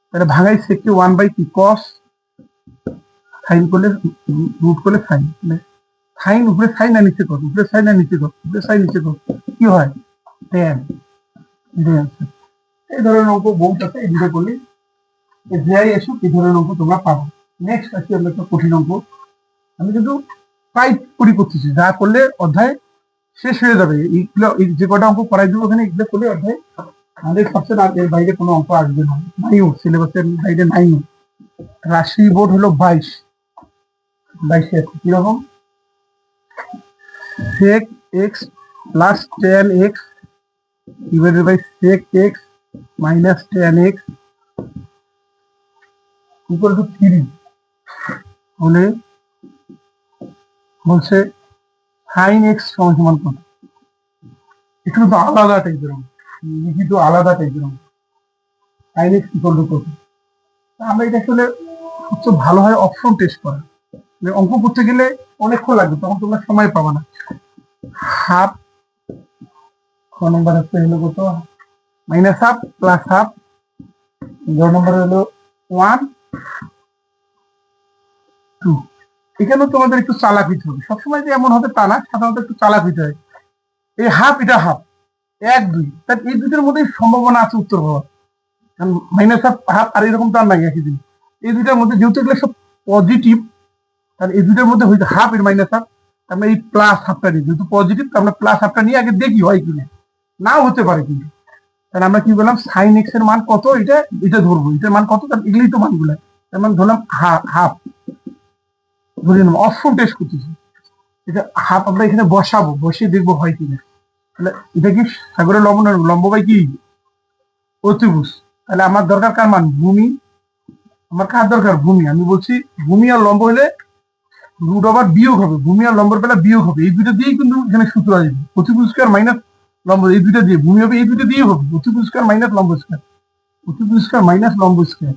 তাহলে ভাঙাই sec কে 1 বাই কি cos, সাইন করলে রুট করলে সাইন, মানে সাইন উপরে সাইন আর নিচে কর, উপরে সাইন আর নিচে কর, উপরে সাইন নিচে কর, কি হয় টেন, এই ধরনের অঙ্ক বহুত আছে, এই দুটো করলে যাই এসো এই ধরনের অঙ্ক তোমরা পাবো। নেক্সট আছে আমরা একটা কঠিন অঙ্ক, আমি কিন্তু প্রায় করতেছি, যা করলে অধ্যায় শেষ হয়ে যাবে, এইগুলো যে কটা অঙ্ক করাই দেবো ওখানে এগুলো করলে অধ্যায় 100%, আর এর বাইরে কোনো অঙ্ক আসবে না, নাইও সিলেবাসের বাইরে নাইও। রাশি বোর্ড হলো 22, 22 আছে কিরকম sec x plus tan x divided by sec x minus tan x equal to 3 হলে বলছে sin x সমান কত, একটু তো আলাদা টাইপের লিখিত আলাদা টাইপের sin x equal to কত, আমরা এটা আসলে সবচেয়ে ভালো হয় অপশন টেস্ট করা, অঙ্ক করতে গেলে অনেকক্ষণ লাগবে, তখন তোমরা সময় পাবা না। হাফ ক নম্বর হচ্ছে হলো কত মাইনাস হাফ প্লাস হাফ, গ নম্বর হলো 1 2, এখানেও তোমাদের একটু চালাক হইতে হবে, সবসময় যে এমন হবে তা না, সাধারণত একটু চালাক হইতে হয়। এই হাফ এটা হাফ 1 2, তার এই দুটোর মধ্যে সম্ভাবনা আছে উত্তর হওয়ার, কারণ মাইনাস হাফ হাফ আর এরকম তো আর নাই একই দিন, এই দুটার মধ্যে যেহেতু এগুলো সব পজিটিভ, তাহলে এই দুটার মধ্যে হইতে হাফ এর মাইনাস হাফ, আমরা এই প্লাস হাফটা নিই, যেহেতু পজিটিভ আমরা প্লাস হাফটা নিয়ে আগে দেখি হয় কিনা, নাও হতে পারে কিন্তু, তাহলে আমরা কি বললাম সাইন এক্স এর মান কত, এটা এটা ধরবো, এটার মান কত, তাহলে এগুলোই তো মানগুলো, তার মানে ধরলাম হাফ, ধরে নিলাম অপশন টেস্ট করতেছি, এটা হাফ আমরা এখানে বসাবো, বসিয়ে দেখবো হয় কিনা, তাহলে এটা কি সাগরের লম্ব বাই কি অতিভুজ, তাহলে আমার দরকার কার মান ভূমি, আমার কার দরকার ভূমি, আমি বলছি ভূমি আর লম্ব হলে রুট ওভার বিয়োগ হবে, ভূমি আর লম্বের বেলা বিয়োগ হবে, এই দুটো দিয়েই কিন্তু এখানে সূত্র আসবে, অতিভুজ স্কয়ার মাইনাস লম্ব, এই দুটো দিয়ে ভূমি হবে, এই দুটো দিয়ে হবে অতিভুজ স্কয়ার মাইনাস লম্ব স্কয়ার, অতিভুজ স্কয়ার মাইনাস লম্ব স্কয়ার,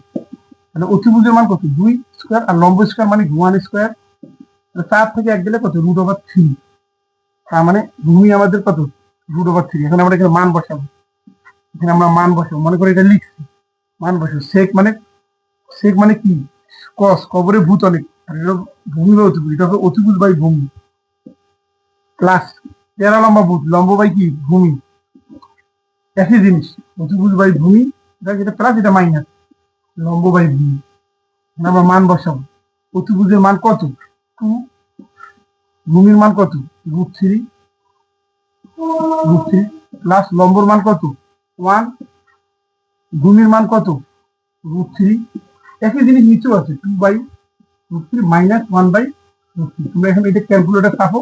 তাহলে অতিভুজের মান কত 2 স্কয়ার, আর লম্ব স্কয়ার মানে 1 স্কয়ার, 4 থেকে 1 গেলে কত রুট ওভার 3, তার মানে ভূমি আমাদের কত রুট ওভার 3, এখন আমরা এখানে মান বসাবো, এখানে আমরা মান বসাবো, মনে করে এটা লিখছি, মান বসাবো, সেক মানে কি কস, কবরে ভূত অনেক, আর এটা ভূমি বা অতিভুজ, এটা হবে অতিভুজ বাই ভূমি, প্লাস তেরা লম্বা ভূত, লম্ব বাই কি ভূমি, একই জিনিস, অতিভুজ বাই ভূমি, এটা প্লাস এটা মাইনাস, লম্ব বাই ভূমি, আমরা মান বসাবো, অতিভুজের মান কত 2, ভূমির মান কত √3, প্লাস লম্বর মান কত 1, ভূমির মান কত √3, একই জিনিস নিচেও আছে 2/√3 মাইনাস 1/√3, তোমরা এখানে এটা ক্যালকুলেটর ছাপো,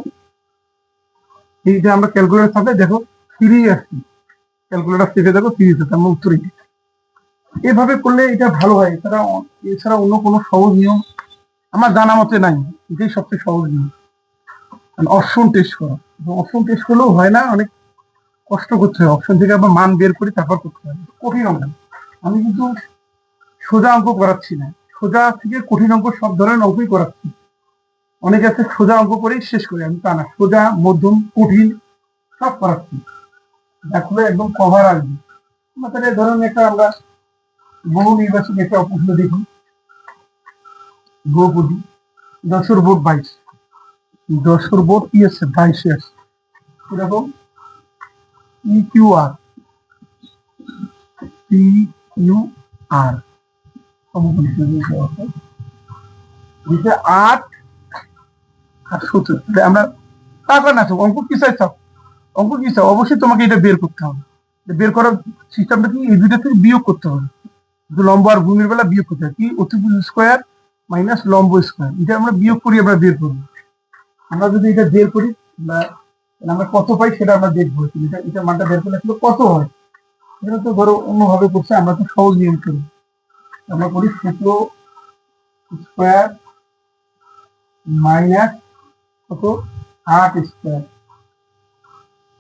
এইটা আমরা ক্যালকুলেটর ছাপে দেখো 3 আসছে, ক্যালকুলেটর থেকে দেখো 3 আসছে, আমরা উত্তর এটা, এভাবে করলে এটা ভালো হয়, এছাড়া অন্য কোনো সহজ নিয়ম আমার জানা মতে নাই, এটাই সবচেয়ে সহজ নিয়ম অপশন টেস্ট করা, অপশন টেস্ট করলেও হয় না, অনেক কষ্ট করতে হয়, অপশন থেকে আবার মান বের করে তারপর করতে হয়, কঠিন অঙ্ক, আমি কিন্তু সোজা অঙ্ক করাচ্ছি না, সোজা থেকে কঠিন অঙ্ক সব ধরনের অঙ্কই করাচ্ছি, অনেকে আছে সোজা অঙ্ক করেই শেষ করে, আমি তা না, সোজা মধ্যম কঠিন সব করাচ্ছি, দেখো একদম কভার আসবে। তাহলে ধরুন একটা আমরা বহু নির্বাচনী একটা প্রশ্ন দেখি, বহুপদী 10 বোর্ড 22, 10 বোর্ড কি আছে 22 আছে, এরকম E Q R P Q R দিছে 8 আর 17। আমরা তারপর না অঙ্ক কি চাইছ, অঙ্ক কি চাও, অবশ্যই তোমাকে এটা বের করতে হবে। বের করার সিস্টেমটা কি, এই দুইটা থেকে বিয়োগ করতে হবে। লম্ব আর ভূমির বেলা বিয়োগ করতে হবে, কি অতিভুজ স্কোয়ার মাইনাস লম্ব স্কোয়ার, এটা আমরা বিয়োগ করি, আমরা বের করবো। আমরা যদি এটা বের করি আমরা কত পাই সেটা আমরা দেখবো, এটা এটা মানটা বের করলে আসলে কত হয়। এটা তো ধরো অন্যভাবে করছে, আমরা তো সহজ নিয়ম করি, আমরা করি সূত্র স্কোয়ার মাইনাস কত 8 স্কোয়ার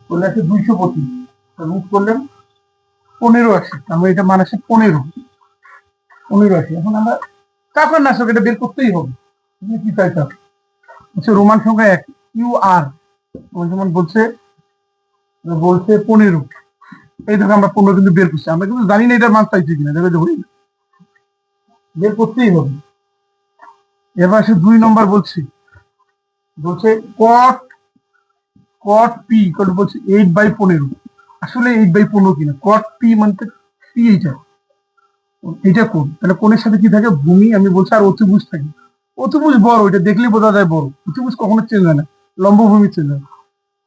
করলে আছে 225, রুট করলেন 15 আসে, আমরা এটা মান আসে 15 আসে। এখন আমরা কাপড় নাশক এটা বের করতেই হবে, কি চাইতে হবে হচ্ছে রোমান সংখ্যা 1 কিউ আর যেমন বলছে বলছে 15, এই দেখো আমরা 15 কিন্তু বের করছি, আমরা কিন্তু জানি না এটার মান চাইছে কিনা, দেখো যে বের করতেই হবে। এবার সে 2 নম্বর বলছে কট কট পি কত বলছে 8/15, আসলে 8/15 কিনা, কট পি মানে পি এইটা, এটা কোন, তাহলে কোণের সাথে কি থাকে ভূমি, আমি বলছি আর অতিভুজ থাকে, অতিভুজ বড়, এটা দেখলেই বোঝা যায় বড়, অতিভুজ কখনো চেঞ্জ হয় না, লম্ব ভূমি চেঞ্জ হয়,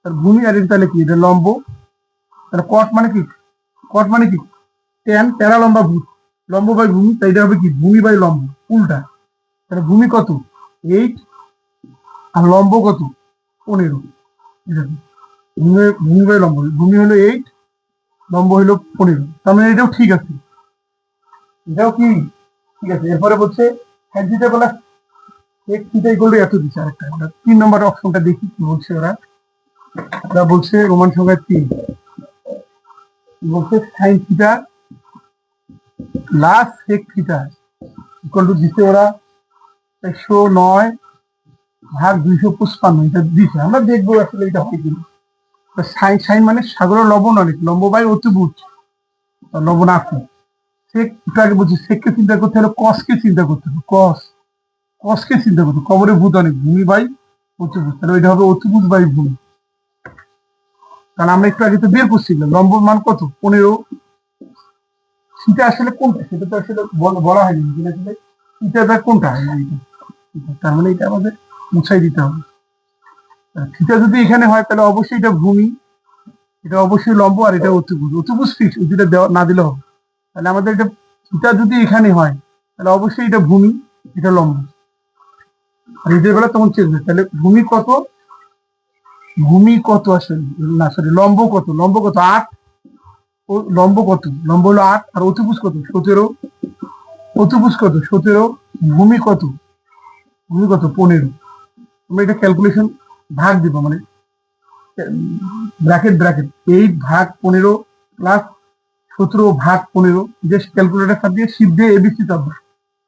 আর ভূমি আর এটা তাহলে কি, এটা লম্ব, তাহলে কট মানে কি, কট মানে কি ট্যান, প্যারা লম্বা ভূত, লম্ব বাই ভূমি, তাই এটা হবে কি ভূমি বাই লম্ব, উল্টা। তাহলে ভূমি কত 8 আর লম্ব কত 15, ভূমি বাই লম্ব, ভূমি হলো 8, লম্ব হলো 15, তার মানে এটাও ঠিক আছে, এটাও কি ঠিক আছে। এরপরে বলছে tan theta plus x theta equal two এত দিচ্ছে, আরেকটা আমরা 3 নম্বর অপশনটা দেখি কি বলছে ওরা বলছে রোমান সংখ্যা 3 বলছে sin theta plus sec theta equal two দিচ্ছে ওরা 109/255, এটা দিচ্ছে, আমরা দেখবো আসলে এটা হয় কিনা। সাইন সাইন মানে সাগরের লবণ অনেক, লম্ব বাই অতিভুজ লবণ আছে। সেক একটু আগে বলছি সেককে চিন্তা করতে হলে কসকে চিন্তা করতে হবে, কসকে চিন্তা করতে, কবরে ভূত অনেক, ভূমি বাই অতিভুজ, তাহলে এটা হবে অতিভুজ বাই ভূমি। কারণ আমরা একটু আগে তো বের করছিলাম লম্বর মান কত 15, সেটা আসলে কোনটা সেটা তো আসলে বলা হয়নি, যেটা আসলে এটা কোনটা, তার মানে এটা আমাদের মুছাই দিতে হবে। থিটা যদি এখানে হয় তাহলে অবশ্যই এটা ভূমি, এটা অবশ্যই লম্ব, আর এটা অতিভুজ, অতিভুজ ফিক্স, যেটা না দিলে হবে। তাহলে আমাদের এটা থিটা যদি এখানে হয় তাহলে অবশ্যই এটা ভূমি, এটা লম্ব, আর এদের বেলা তখন চেঞ্জ হয়। তাহলে ভূমি কত আসলে না সরি লম্ব কত 8, ও লম্ব কত, লম্ব হলো 8 আর অতিভুজ কত 17, অতিভুজ কত 17, ভূমি কত 15। আমরা এটা ক্যালকুলেশন ভাগ দিব, মানে ব্র্যাকেট 8/15 প্লাস 17/15, জাস্ট ক্যালকুলেটর সাথে দিয়ে শিপ দিয়ে এবিসি চাপবো,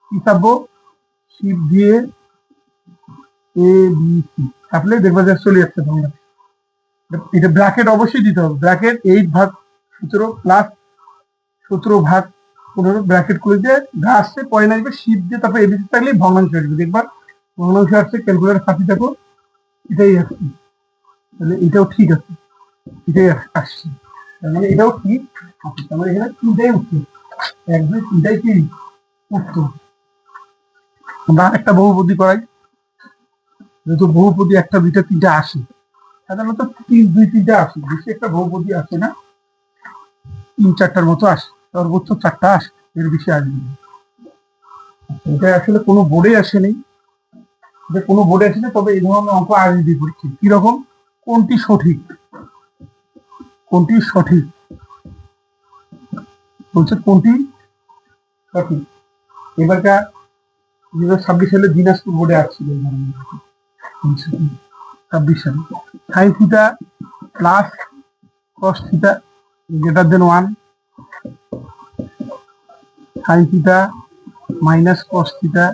কি চাপবো শিপ দিয়ে এবিসি চাপলে দেখবা যে চলে যাচ্ছে তোমরা। এটা ব্র্যাকেট অবশ্যই দিতে হবে, ব্র্যাকেট 8/17 প্লাস 17/15 ব্র্যাকেট করে দিয়ে যা আসছে পরে না আসবে শিপ দিয়ে, তারপর এবিসি থাকলে ভগ্নাংশ আসবে, দেখবা ভগ্নাংশ আসছে, ক্যালকুলেটর সাথে থাকো, এটাই আসছে, তাহলে এটাও ঠিক আছে, এটাই আসছে, মানে এটাও ঠিক আছে, তার মানে এখানে তিনটাই উত্তর, 1 2 3টাই কি উত্তর। আমরা একটা বহুপদী করাই, যেহেতু বহুপদী 1 2 3 আসে, সাধারণত 3 2 3 আসে, বেশি একটা বহুপদী আসে না, 3 4টার মতো আসে, সর্বোচ্চ 4টা আসে, এর বেশি আসবে না। এটা আসলে কোনো বোর্ডে আসেনি, কোনো বোর্ডে আসেনি, তবে এই ধরনের অঙ্ক আসবে পরীক্ষায়। কিরকম, কোনটি সঠিক বলছে, কোনটি সঠিক। এবারকার 2026 সালে দিনাজপুর বোর্ডে আসছিল 26 সালে, sine theta plus cos theta greater than 1, sine theta minus cos theta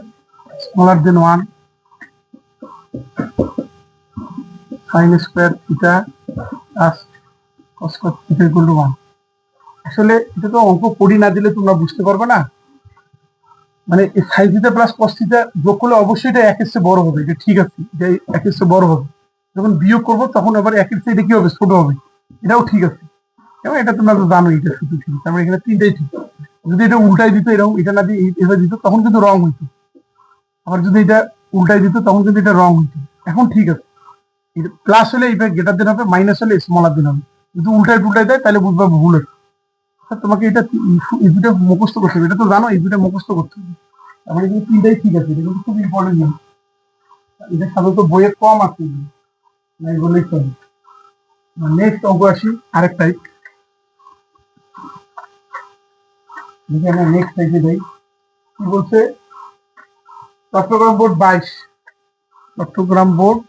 smaller then 1, sign square theta plus cos square theta equal to 1। আসলে এটা তো অঙ্ক করি না দিলে তোমরা বুঝতে পারবে না। মানে sine theta plus cos theta যোগ করলে অবশ্যই এটা একের চেয়ে বড় হবে, এটা ঠিক আছে, এটা একের চেয়ে বড় হবে। যখন বিয়োগ করবো তখন আবার একের চেয়ে এটা কি হবে, ছোট হবে, এটাও ঠিক আছে। এবং এটা তোমরা তো জানো এটা শুধু ঠিক, তার মানে এখানে তিনটাই ঠিক। যদি এটা উল্টাই দিত এরকম, এটা না দিয়ে এভাবে দিত তখন কিন্তু রং হইতো। আবার যদি এটা উল্টাই দিত তখন কিন্তু এটা রং হইতো। এখন ঠিক আছে, প্লাস হলে এটা গ্রেটার দেন হবে, মাইনাস হলে স্মলার দেন হবে। যদি উল্টাই দেয় তাহলে বুঝবা ভুল হচ্ছে। তোমাকে এটা এই দুটা মুখস্থ করতে হবে, এটা তো জানো এই দুটা মুখস্থ করতে হবে। তারপরে কিন্তু তিনটাই ঠিক আছে, এটা কিন্তু খুব ইম্পর্টেন্ট জিনিস। এটা সাধারণত বইয়ে কম আছে, নাই বললেই চলে। নেক্সট অঙ্ক আসি আরেকটাই, দেখি আমরা নেক্সট টাইপে যাই। কি বলছে, Chattogram board 22, Chattogram board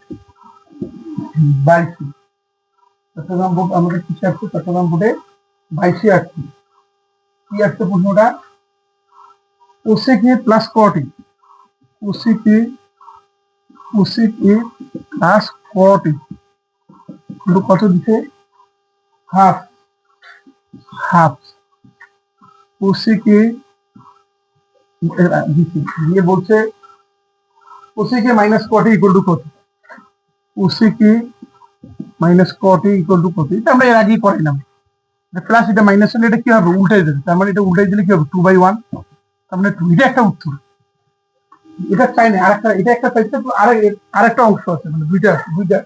22, Chattogram board আমাদের কিসে আসছে, চট্টগ্রাম বোর্ডে 22 আসছে। কি আসছে প্রশ্নটা, cosec A plus cot A, cosec A plus cot A কত দিছে, হাফ হাফ। কোসেক এ দিয়ে বলছে cosec A minus cot A equal to কত, cosec A minus cot A equal to কত, এটা আমরা এর আগেই করাইলাম। প্লাস এটা মাইনাস হলে এটা কি হবে, উল্টাই দেবে, তার মানে এটা উল্টাই দিলে কি হবে 2/1, তার মানে 2, এটা একটা উত্তর। এটা চাই না, আরেকটা, এটা একটা চাইছে, আরেকটা অংশ আছে, মানে দুইটা আছে, দুইটা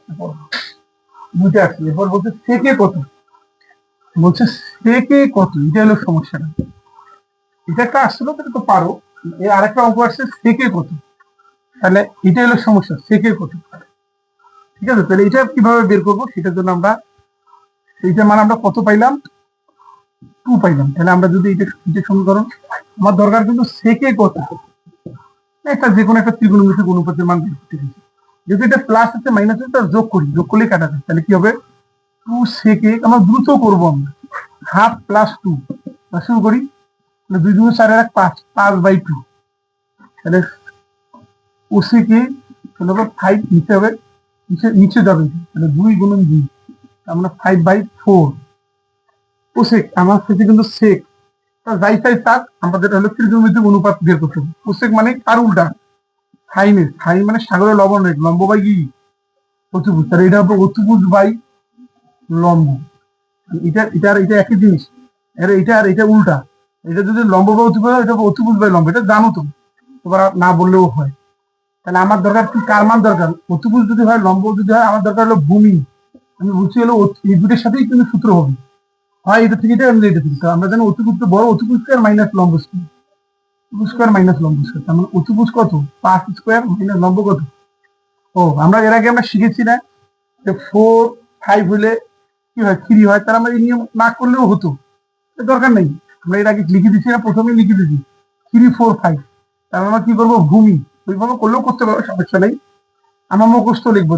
আছে। এরপর বলছে সেকে কত, বলছে সেকে কত, এটা হলো সমস্যাটা। এটা একটা আসছিল সেটা তো পারো, এর আরেকটা অঙ্ক আসছে সেকে কত, তাহলে এটা হলো সমস্যা, সেকে কত। ঠিক আছে, তাহলে এটা কিভাবে বের করবো, সেটার জন্য আমরা এইটার মান আমরা কত পাইলাম, 2 পাইলাম। তাহলে আমরা যদি এটা সমীকরণ, আমার দরকার কিন্তু সেকে কত, একটা যে কোনো একটা ত্রিকোণমিতিক অনুপাতের মান বের করতে গেছি। যদি এটা প্লাস আছে মাইনাস আছে তার যোগ করি, যোগ করলেই কাটা যায়। তাহলে কি হবে, 2 সেকে, আমরা দ্রুত করবো আমরা, হাফ প্লাস 2, শুরু করি। 2 2 4 1 5, 5/2। তাহলে ওসেকে তাহলে 5 নিচে হবে, নিচে যাবে, তাহলে 2 গুণন 2, আমরা 5/4। ওসেক আমার সাথে কিন্তু সেক, যাই চাই তাক আমাদের হলো ত্রিকোণমিতিক অনুপাত বের করতে হবে। ওসেক মানে কার উল্টা, সাইনের, সাইন মানে সাগরের লবণ রেখ, লম্ব বাই কি অতিভুজ, তাহলে এটা হবে অতিভুজ বাই লম্ব। এটা একই জিনিস, এটা আর এটা উল্টা। এটা যদি লম্ব বা অতিভুজ হয়, এটা অতিভুজ বাই লম্ব, এটা জানো তো, তোমরা না বললেও হয়। তাহলে আমার দরকার কি, কার মান দরকার, অতিভুজ যদি হয় লম্ব যদি হয়, আমার দরকার হলো ভূমি। আমি বলছি হলো এই দুটোর সাথেই কিন্তু সূত্র হবে, হয় এটা থেকে এটা, এটা থেকে। তো আমরা জানি অতিভুজ বড়, অতিভুজ স্কয়ার মাইনাস লম্ব স্কয়ার, অতিভুজ স্কয়ার মাইনাস লম্ব স্কয়ার, তার মানে অতিভুজ কত 5 স্কয়ার মাইনাস লম্ব কত। ও আমরা এর আগে আমরা শিখেছি না যে 4 5 হলে কি হয়, 3 হয়, তার আমরা এই নিয়ম না করলেও হতো, দরকার নেই। আমরা এর আগে লিখে দিচ্ছি না, প্রথমেই লিখে দিচ্ছি 3 4 5। তার আমরা কি করবো, ভূমি, ওইভাবে করলেও করতে পারবো, সমস্যা নেই। আমরা মুখস্থ লিখবো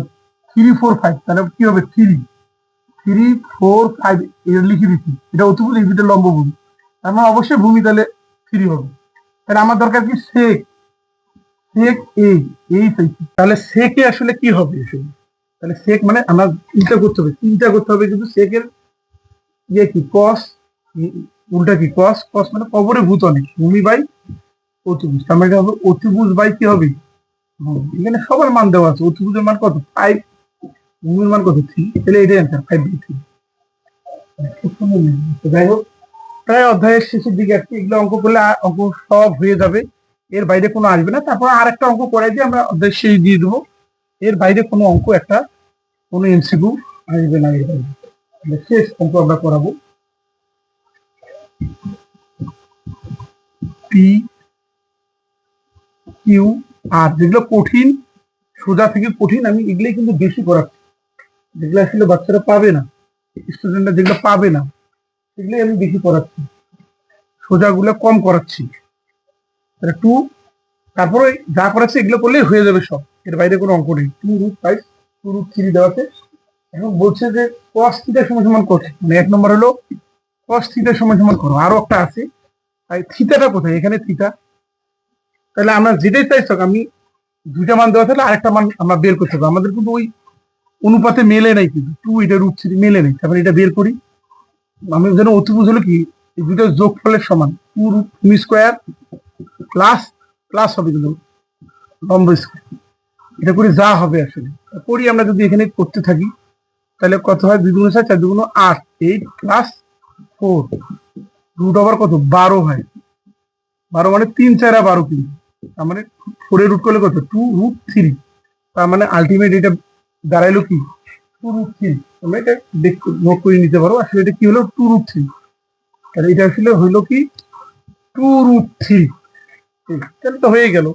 3 4 5, তাহলে কি হবে 3 3 4 5, এটা লিখে দিচ্ছি, এটা অতিভুজ, এই দুটো লম্ব ভূমি, তার মানে অবশ্যই ভূমি, তাহলে 3 হবে। তাহলে আমার দরকার কি, সেক, সেক এই চাইছি। তাহলে সেকে আসলে কি হবে আসলে, তাহলে সেক মানে আমরা চিন্তা করতে হবে কিন্তু সেকের ইয়ে কি, কস, উল্টা কি, কস, কস মানে কবরে ভূত অনেক, ভূমি বাই অতিভুজ, তার মানে হবে অতিভুজ বাই কি হবে ভূমি। এখানে সবার মান দেওয়া আছে, অতিভুজের মান কত 5, ভূমির মান কত 3, তাহলে এটাই অ্যান্সার 5/3। যাই হোক, প্রায় অধ্যায়ের শেষের দিকে আসছে, এগুলো অঙ্ক করলে অঙ্ক সব হয়ে যাবে, এর বাইরে কোনো আসবে না। তারপর আর একটা অঙ্ক করাই দিয়ে আমরা অধ্যায় শেষ দিয়ে দেবো, এর বাইরে কোনো অঙ্ক একটা কোনো এমসিকিউ আসবে না, এর বাইরে শেষ অঙ্ক আমরা করাবো। পি কিউ আর, যেগুলো কঠিন, সোজা থেকে কঠিন, আমি এগুলোই কিন্তু বেশি করাচ্ছি, যেগুলো আসলে বাচ্চারা পাবে না, স্টুডেন্টরা যেগুলো পাবে না সেগুলোই আমি বেশি করাচ্ছি, সোজাগুলো কম করাচ্ছি। টু, তারপরে যা করাচ্ছে এগুলো করলেই হয়ে যাবে সব, এর বাইরে কোনো অঙ্ক নেই। 2√5 2√3 দেওয়াতে, এখন বলছে যে cos থিটা সমান সমান করছে, মানে 1 নম্বর হলো cos থিটা সমান সমান করো, আরো একটা আছে, তাই থিটাটা কোথায়, এখানে থিটা। তাহলে আমরা যেটাই চাইছ, আমি দুইটা মান দেওয়া থাকলে আরেকটা মান আমরা বের করতে পারবো, আমাদের কিন্তু ওই অনুপাতে মেলে নাই, কিন্তু 2 এটা √3 মেলে নেই, তারপরে এটা বের করি। আমি যেন অতিভুজ হলো কি এই দুটো যোগফলের সমান, টু রুট ভূমি স্কোয়ার প্লাস প্লাস হবে কিন্তু লম্ব স্কোয়ার, এটা করে যা হবে আসলে করি আমরা যদি এখানে করতে থাকি তাহলে কত হয়, 2 × 4 = 8, 8 প্লাস 4 রুট ওভার কত 12 হয়, 12 মানে 3 × 4 = 12 কিন্তু, তার মানে 4 রুট করলে কত 2√3, তার মানে আলটিমেট এটা দাঁড়াইলো কি 2√3। তোমরা এটা নোট করে নিতে পারো, আসলে এটা কি হলো 2√3, তাহলে এটা আসলে হইলো কি 2√3, তাহলে তো হয়ে গেল।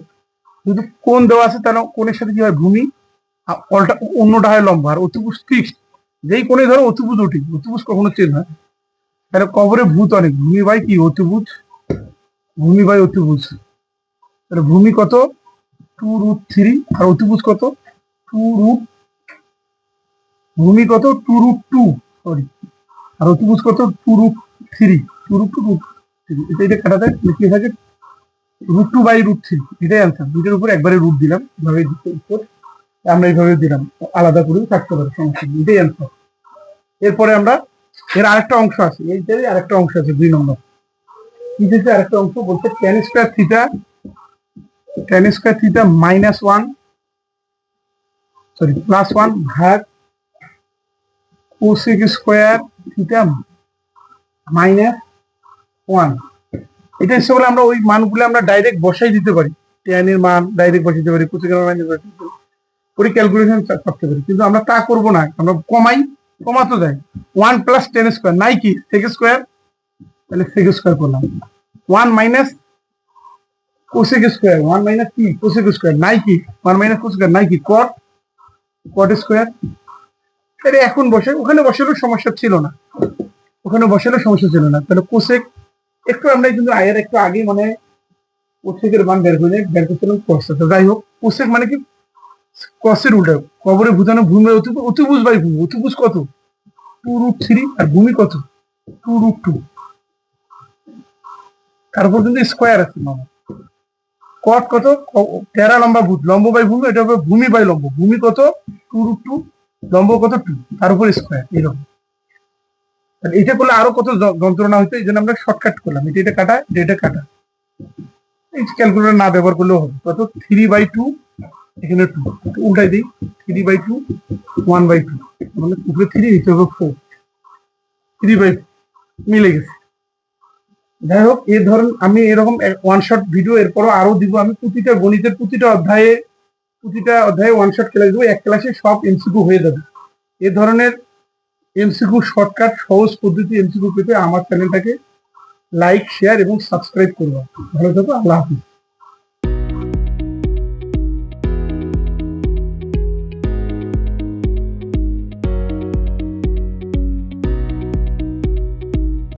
যদি কোণ দেওয়া আছে তাহলে কোণের সাথে কি হয় ভূমি, অন্যটা হয় লম্ব, আর অতিভুজ ফিক্সড, যেই কোণে ধরো অতিভুজ ওঠে, অতিভুজ কখনো চেঞ্জ হয়, তাহলে কবরে ভূত অনেক, ভূমি বাই কি অতিভুজ, ভূমি বাই অতিভুজ, তাহলে ভূমি কত 2√3 আর অতিভুজ কত 2√, ভূমি কত 2√2, সরি, আর অতিভুজ কত 2√3, 2√2, এটা কাটা যায় কি থাকে √2/√3, এটাই আনসার। দুইটার উপর একবারে রুট দিলাম, এভাবে উত্তর আমরা এইভাবে দিলাম, আলাদা করেও থাকতে পারে, সমস্যা নেই, এটাই আনসার। এরপরে আমরা এর আরেকটা অংশ আছে, এইটারই আরেকটা অংশ আছে 2 নম্বর, কি দিয়েছে আরেকটা অংশ বলতে tan স্কয়ার থিটা -1 সরি +1 ভাগ cosec স্কয়ার থিটা -1, এটা ইচ্ছে বলে আমরা ওই মানগুলো আমরা ডাইরেক্ট বসাই দিতে পারি, tan এর মান ডাইরেক্ট বসাই দিতে পারি, cosec এর মান করে ক্যালকুলেশন করতে পারি, কিন্তু আমরা তা করব না, আমরা কমাতে যাই। 1 + tan স্কয়ার নাই কি sec স্কয়ার, তাহলে sec স্কয়ার করলাম, 1 - cosec স্কয়ার, 1 - কি cosec স্কয়ার নাই কি, 1 - cosec স্কয়ার নাই কি cot স্কয়ার। তাহলে এখন বসে ওখানে বসালেও সমস্যা ছিল না, তাহলে কোসেক একটু আমরা কিন্তু আয়ের একটু আগে মানে কোসেকের মান বের করছিলাম cos, যাই হোক কোসেক মানে কি কসের উল্টা, কবরে ভূতানো ভূমি অতিভুজ বাই ভূমি, অতিভুজ কত 2√3 আর ভূমি কত 2√2, তারপর কিন্তু স্কোয়ার আছে মামা, কট কত তেরা লম্বা ভূত, লম্ব বাই ভূমি, এটা হবে ভূমি বাই লম্ব, ভূমি কত 2√2, লম্ব কত 2, তার উপর স্কোয়ার, এরকম। এটা করলে আরো কত যন্ত্রণা হইতো, এই জন্য আমরা শর্টকাট করলাম, এটা কাটা, এটা কাটা, এই ক্যালকুলেটর না ব্যবহার করলেও হবে, কত 3/2, এখানে 2 উল্টাই দিই, 3/2 1/2, মানে উপরে 3 নিচে হবে 4, 3/4 মিলে গেছে। যাই হোক এই ধরুন আমি এরকম ওয়ান শট ভিডিও এরপরও আরো দিব, আমি প্রতিটা গণিতের প্রতিটা অধ্যায়ে ওয়ান শট ক্লাস দেবো, এক ক্লাসে সব এমসিকিউ হয়ে যাবে। এ ধরনের এমসিকিউ শর্টকাট সহজ পদ্ধতি এমসিকিউ পেতে আমার চ্যানেলটাকে লাইক, শেয়ার এবং সাবস্ক্রাইব করবো। ভালো থাকো, আল্লাহ হাফিজ।